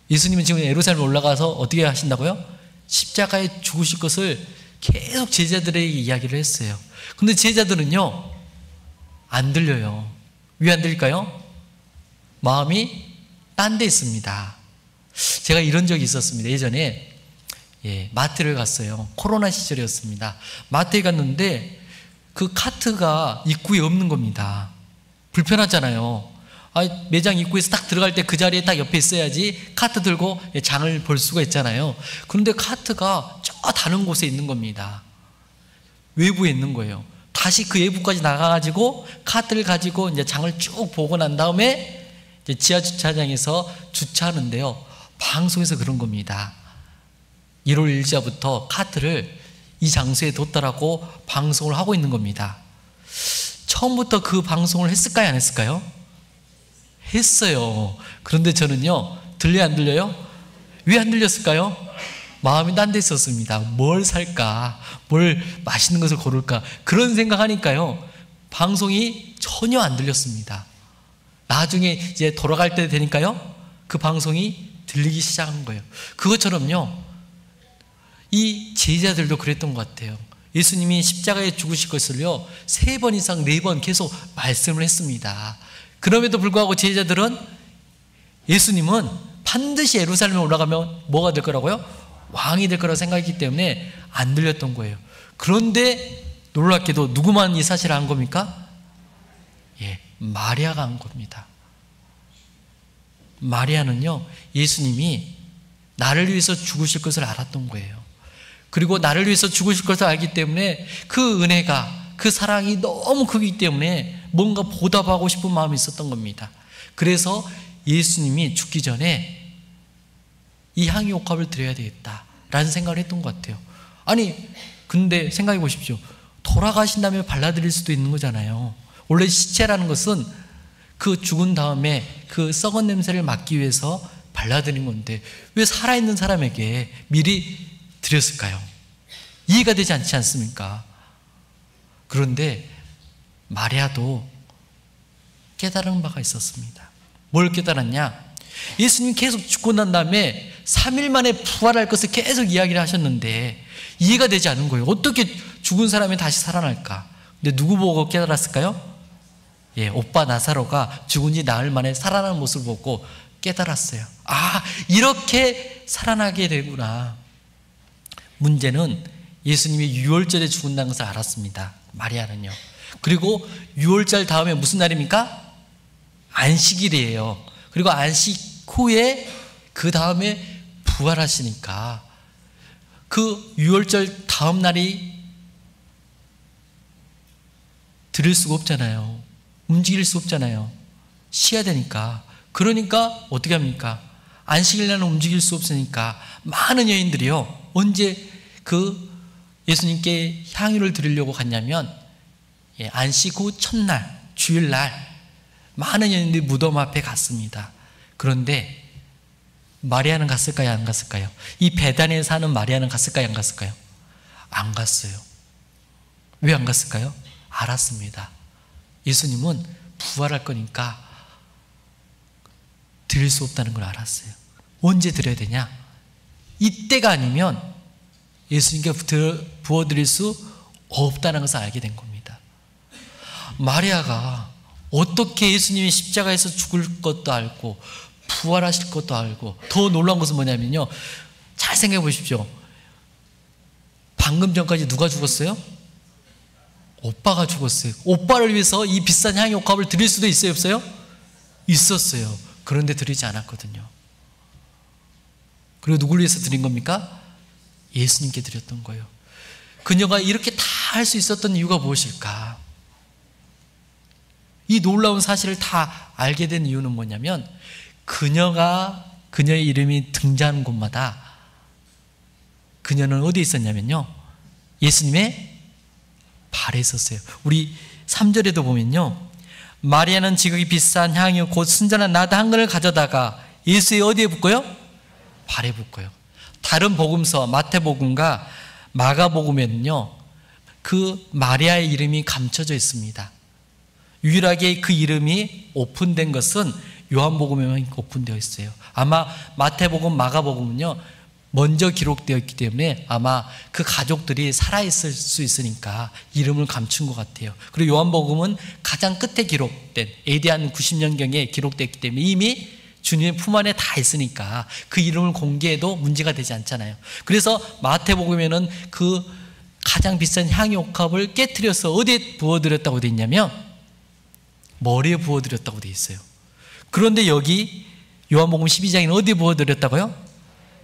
[SPEAKER 1] 예수님은 지금 예루살렘에 올라가서 어떻게 하신다고요? 십자가에 죽으실 것을 계속 제자들에게 이야기를 했어요. 근데 제자들은요, 안 들려요. 왜 안 들릴까요? 마음이 딴 데 있습니다. 제가 이런 적이 있었습니다. 예전에 마트를 갔어요. 코로나 시절이었습니다. 마트에 갔는데 그 카트가 입구에 없는 겁니다. 불편하잖아요. 매장 입구에서 딱 들어갈 때 그 자리에 딱 옆에 있어야지 카트 들고 장을 볼 수가 있잖아요. 그런데 카트가 저 다른 곳에 있는 겁니다. 외부에 있는 거예요. 다시 그 외부까지 나가가지고 카트를 가지고 이제 장을 쭉 보고 난 다음에 이제 지하 주차장에서 주차하는데요. 방송에서 그런 겁니다. 1월 1일자부터 카트를 이 장소에 뒀다라고 방송을 하고 있는 겁니다. 처음부터 그 방송을 했을까요? 안 했을까요? 했어요. 그런데 저는요, 들려요? 안 들려요? 왜 안 들렸을까요? 마음이 딴 데 있었습니다. 뭘 살까? 뭘 맛있는 것을 고를까? 그런 생각하니까요, 방송이 전혀 안 들렸습니다. 나중에 이제 돌아갈 때 되니까요, 그 방송이 들리기 시작한 거예요. 그것처럼요, 이 제자들도 그랬던 것 같아요. 예수님이 십자가에 죽으실 것을요, 3번 이상 4번 계속 말씀을 했습니다. 그럼에도 불구하고 제자들은 예수님은 반드시 예루살렘에 올라가면 뭐가 될 거라고요? 왕이 될 거라고 생각했기 때문에 안 들렸던 거예요. 그런데 놀랍게도 누구만 이 사실을 안 겁니까? 마리아가 안 겁니다. 마리아는요, 예수님이 나를 위해서 죽으실 것을 알았던 거예요. 그리고 나를 위해서 죽으실 것을 알기 때문에 그 은혜가, 그 사랑이 너무 크기 때문에 뭔가 보답하고 싶은 마음이 있었던 겁니다. 그래서 예수님이 죽기 전에 이 향유옥합을 드려야 되겠다라는 생각을 했던 것 같아요. 아니, 근데 생각해 보십시오. 돌아가신 다음에 발라드릴 수도 있는 거잖아요. 원래 시체라는 것은 그 죽은 다음에 그 썩은 냄새를 막기 위해서 발라드린 건데 왜 살아있는 사람에게 미리 드렸을까요? 이해가 되지 않지 않습니까? 그런데 마리아도 깨달은 바가 있었습니다. 뭘 깨달았냐? 예수님이 계속 죽고 난 다음에 3일 만에 부활할 것을 계속 이야기를 하셨는데 이해가 되지 않은 거예요. 어떻게 죽은 사람이 다시 살아날까? 근데 누구 보고 깨달았을까요? 오빠 나사로가 죽은 지 나흘 만에 살아나는 모습을 보고 깨달았어요. 아, 이렇게 살아나게 되구나. 문제는 예수님이 유월절에 죽는다는 것을 알았습니다. 마리아는요. 그리고 유월절 다음에 무슨 날입니까? 안식일이에요. 그리고 안식 후에 그 다음에 부활하시니까 그 유월절 다음 날이 들을 수가 없잖아요. 움직일 수 없잖아요. 쉬어야 되니까. 그러니까 어떻게 합니까? 안식일 날은 움직일 수 없으니까 많은 여인들이요, 언제 그 예수님께 향유를 드리려고 갔냐면 안식 후 첫날, 주일날 많은 여인들이 무덤 앞에 갔습니다. 그런데 마리아는 갔을까요? 안 갔을까요? 이 베다니에 사는 마리아는 갔을까요? 안 갔을까요? 안 갔어요. 왜 안 갔을까요? 알았습니다. 예수님은 부활할 거니까 드릴 수 없다는 걸 알았어요. 언제 드려야 되냐? 이때가 아니면 예수님께 부어드릴 수 없다는 것을 알게 된 겁니다. 마리아가 어떻게 예수님이 십자가에서 죽을 것도 알고 부활하실 것도 알고, 더 놀라운 것은 뭐냐면요, 잘 생각해 보십시오. 방금 전까지 누가 죽었어요? 오빠가 죽었어요. 오빠를 위해서 이 비싼 향유옥합을 드릴 수도 있어요, 없어요? 있었어요. 그런데 드리지 않았거든요. 그리고 누굴 위해서 드린 겁니까? 예수님께 드렸던 거예요. 그녀가 이렇게 다 할 수 있었던 이유가 무엇일까? 이 놀라운 사실을 다 알게 된 이유는 뭐냐면, 그녀의 이름이 등장하는 곳마다 그녀는 어디에 있었냐면요, 예수님의 발에 있었어요. 우리 3절에도 보면요, 마리아는 지극히 비싼 향유 곧 순전한 나드 한 근을 가져다가 예수의 어디에 붓고요? 발에 붓고요. 다른 복음서 마태복음과 마가복음에는요, 그 마리아의 이름이 감춰져 있습니다. 유일하게 그 이름이 오픈된 것은 요한복음에만 오픈되어 있어요. 아마 마태복음, 마가복음은요, 먼저 기록되어 있기 때문에 아마 그 가족들이 살아있을 수 있으니까 이름을 감춘 것 같아요. 그리고 요한복음은 가장 끝에 기록된, AD 한 90년경에 기록됐기 때문에 이미 주님의 품 안에 다 있으니까 그 이름을 공개해도 문제가 되지 않잖아요. 그래서 마태복음에는 그 가장 비싼 향유 옥합을 깨트려서 어디에 부어드렸다고 되어 있냐면 머리에 부어드렸다고 되어 있어요. 그런데 여기 요한복음 12장에는 어디에 부어드렸다고요?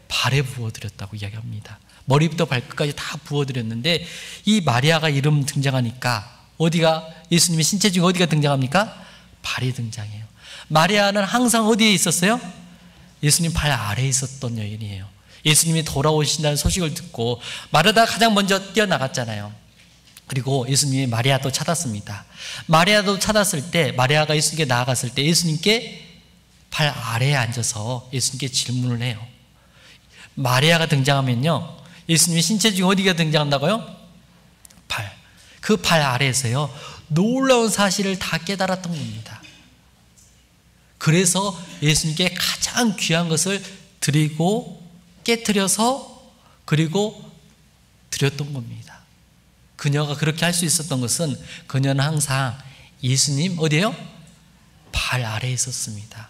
[SPEAKER 1] 발에 부어드렸다고 이야기합니다. 머리부터 발끝까지 다 부어드렸는데, 이 마리아가 이름 등장하니까 어디가, 예수님의 신체 중에 어디가 등장합니까? 발이 등장해요. 마리아는 항상 어디에 있었어요? 예수님 발 아래에 있었던 여인이에요. 예수님이 돌아오신다는 소식을 듣고 마르다가 가장 먼저 뛰어나갔잖아요. 그리고 예수님이 마리아도 찾았습니다. 마리아도 찾았을 때, 마리아가 예수님께 나아갔을 때 예수님께 발 아래에 앉아서 예수님께 질문을 해요. 마리아가 등장하면요, 예수님의 신체 중에 어디가 등장한다고요? 발. 그 발 아래에서요, 놀라운 사실을 다 깨달았던 겁니다. 그래서 예수님께 가장 귀한 것을 드리고 깨트려서 그리고 드렸던 겁니다. 그녀가 그렇게 할 수 있었던 것은, 그녀는 항상 예수님 어디에요? 발 아래에 있었습니다.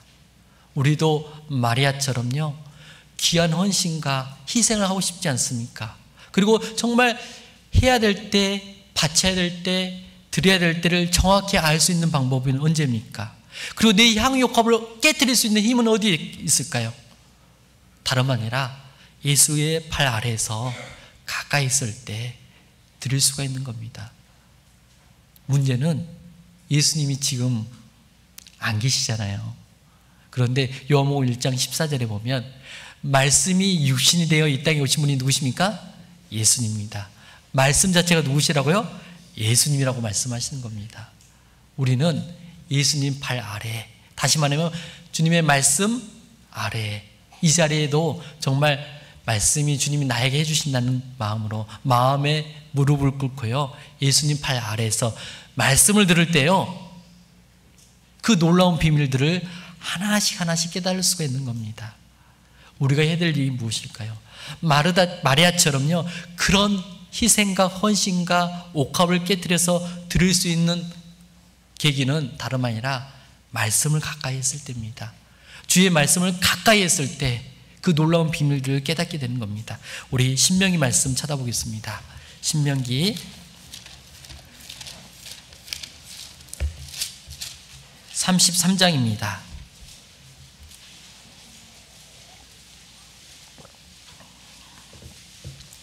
[SPEAKER 1] 우리도 마리아처럼요, 귀한 헌신과 희생을 하고 싶지 않습니까? 그리고 정말 해야 될 때, 바쳐야 될 때, 드려야 될 때를 정확히 알 수 있는 방법은 언제입니까? 그리고 내 향유옥합을 깨트릴 수 있는 힘은 어디에 있을까요? 다름 아니라 예수의 발 아래에서 가까이 있을 때 드릴 수가 있는 겁니다. 문제는 예수님이 지금 안 계시잖아요. 그런데 요한복음 1장 14절에 보면 말씀이 육신이 되어 이 땅에 오신 분이 누구십니까? 예수님입니다. 말씀 자체가 누구시라고요? 예수님이라고 말씀하시는 겁니다. 우리는 예수님 발 아래, 다시 말하면 주님의 말씀 아래, 이 자리에도 정말 말씀이 주님이 나에게 해주신다는 마음으로 마음에 무릎을 꿇고요, 예수님 발 아래에서 말씀을 들을 때요, 그 놀라운 비밀들을 하나씩 깨달을 수가 있는 겁니다. 우리가 해야 될 일이 무엇일까요? 마리아처럼요, 그런 희생과 헌신과 옥합을 깨뜨려서 드릴 수 있는 계기는 다름 아니라 말씀을 가까이 했을 때입니다. 주의 말씀을 가까이 했을 때 그 놀라운 비밀들을 깨닫게 되는 겁니다. 우리 신명기 말씀 찾아보겠습니다. 신명기 33장입니다.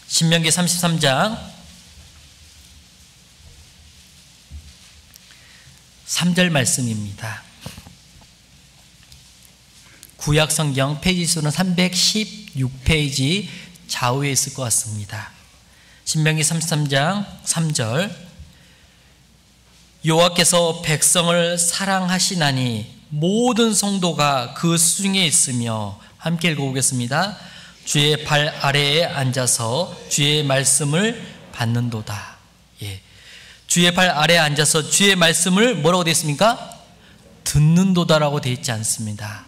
[SPEAKER 1] 신명기 33장 3절 말씀입니다. 구약 성경 페이지 수는 316페이지 좌우에 있을 것 같습니다. 신명기 33장 3절, 여호와께서 백성을 사랑하시나니 모든 성도가 그 수중에 있으며, 함께 읽어보겠습니다. 주의 발 아래에 앉아서 주의 말씀을 받는도다. 예. 주의 발 아래에 앉아서 주의 말씀을 뭐라고 되어 있습니까? 듣는도다라고 되어 있지 않습니다.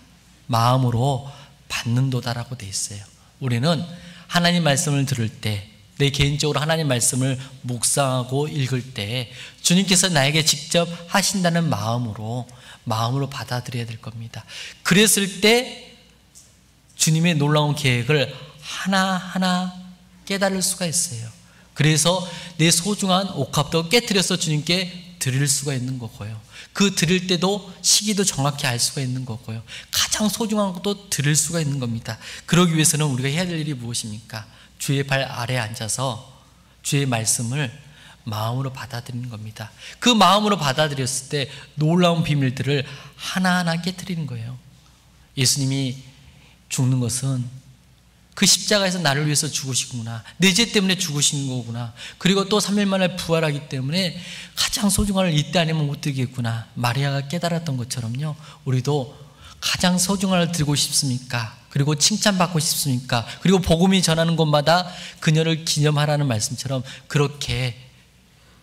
[SPEAKER 1] 마음으로 받는도다라고 되어 있어요. 우리는 하나님 말씀을 들을 때, 내 개인적으로 하나님 말씀을 묵상하고 읽을 때 주님께서 나에게 직접 하신다는 마음으로 받아들여야 될 겁니다. 그랬을 때 주님의 놀라운 계획을 하나하나 깨달을 수가 있어요. 그래서 내 소중한 옥합도 깨트려서 주님께 드릴 수가 있는 거고요. 그 드릴 때도 시기도 정확히 알 수가 있는 거고요. 가장 소중한 것도 드릴 수가 있는 겁니다. 그러기 위해서는 우리가 해야 될 일이 무엇입니까? 주의 발 아래에 앉아서 주의 말씀을 마음으로 받아들이는 겁니다. 그 마음으로 받아들였을 때 놀라운 비밀들을 하나하나 깨트리는 거예요. 예수님이 죽는 것은 그 십자가에서 나를 위해서 죽으시구나, 내 죄 때문에 죽으신 거구나, 그리고 또 3일 만에 부활하기 때문에 가장 소중한 걸 이때 아니면 못 드리겠구나, 마리아가 깨달았던 것처럼요, 우리도 가장 소중한 걸 드리고 싶습니까? 그리고 칭찬받고 싶습니까? 그리고 복음이 전하는 곳마다 그녀를 기념하라는 말씀처럼 그렇게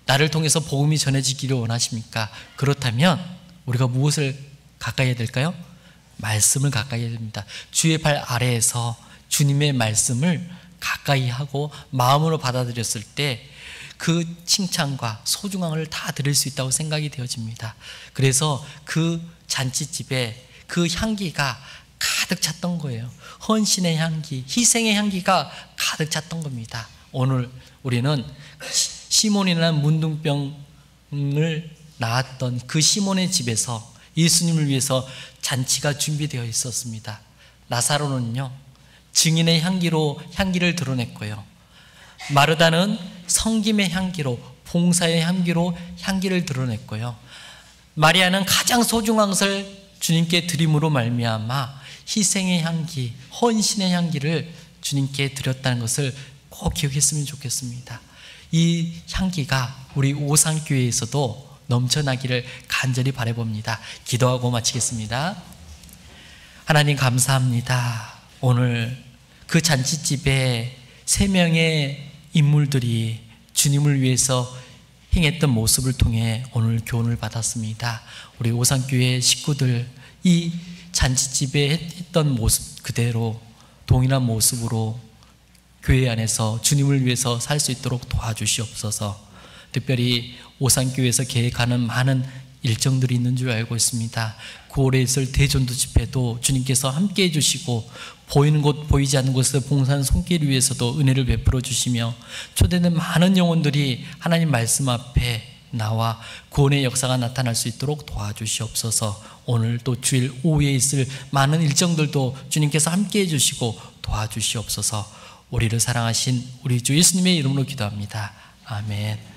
[SPEAKER 1] 나를 통해서 복음이 전해지기를 원하십니까? 그렇다면 우리가 무엇을 가까이 해야 될까요? 말씀을 가까이 해야 됩니다. 주의 발 아래에서 주님의 말씀을 가까이 하고 마음으로 받아들였을 때 그 칭찬과 소중함을 다 드릴 수 있다고 생각이 되어집니다. 그래서 그 잔치집에 그 향기가 가득 찼던 거예요. 헌신의 향기, 희생의 향기가 가득 찼던 겁니다. 오늘 우리는 시몬이라는 문둥병을 낳았던 그 시몬의 집에서 예수님을 위해서 잔치가 준비되어 있었습니다. 나사로는요, 증인의 향기로 향기를 드러냈고요, 마르다는 섬김의 향기로, 봉사의 향기로 향기를 드러냈고요, 마리아는 가장 소중한 것을 주님께 드림으로 말미암아 희생의 향기, 헌신의 향기를 주님께 드렸다는 것을 꼭 기억했으면 좋겠습니다. 이 향기가 우리 오산교회에서도 넘쳐나기를 간절히 바라봅니다. 기도하고 마치겠습니다. 하나님 감사합니다. 오늘 그 잔치집에 3명의 인물들이 주님을 위해서 행했던 모습을 통해 오늘 교훈을 받았습니다. 우리 오산교회 식구들, 이 잔치집에 했던 모습 그대로 동일한 모습으로 교회 안에서 주님을 위해서 살 수 있도록 도와주시옵소서. 특별히 오산교회에서 계획하는 많은 일정들이 있는 줄 알고 있습니다. 9월에 있을 대전도 집회도 주님께서 함께해 주시고, 보이는 곳 보이지 않는 곳에서 봉사하는 손길을 위해서도 은혜를 베풀어 주시며, 초대된 많은 영혼들이 하나님 말씀 앞에 나와 구원의 역사가 나타날 수 있도록 도와주시옵소서. 오늘 또 주일 오후에 있을 많은 일정들도 주님께서 함께해 주시고 도와주시옵소서. 우리를 사랑하신 우리 주 예수님의 이름으로 기도합니다. 아멘.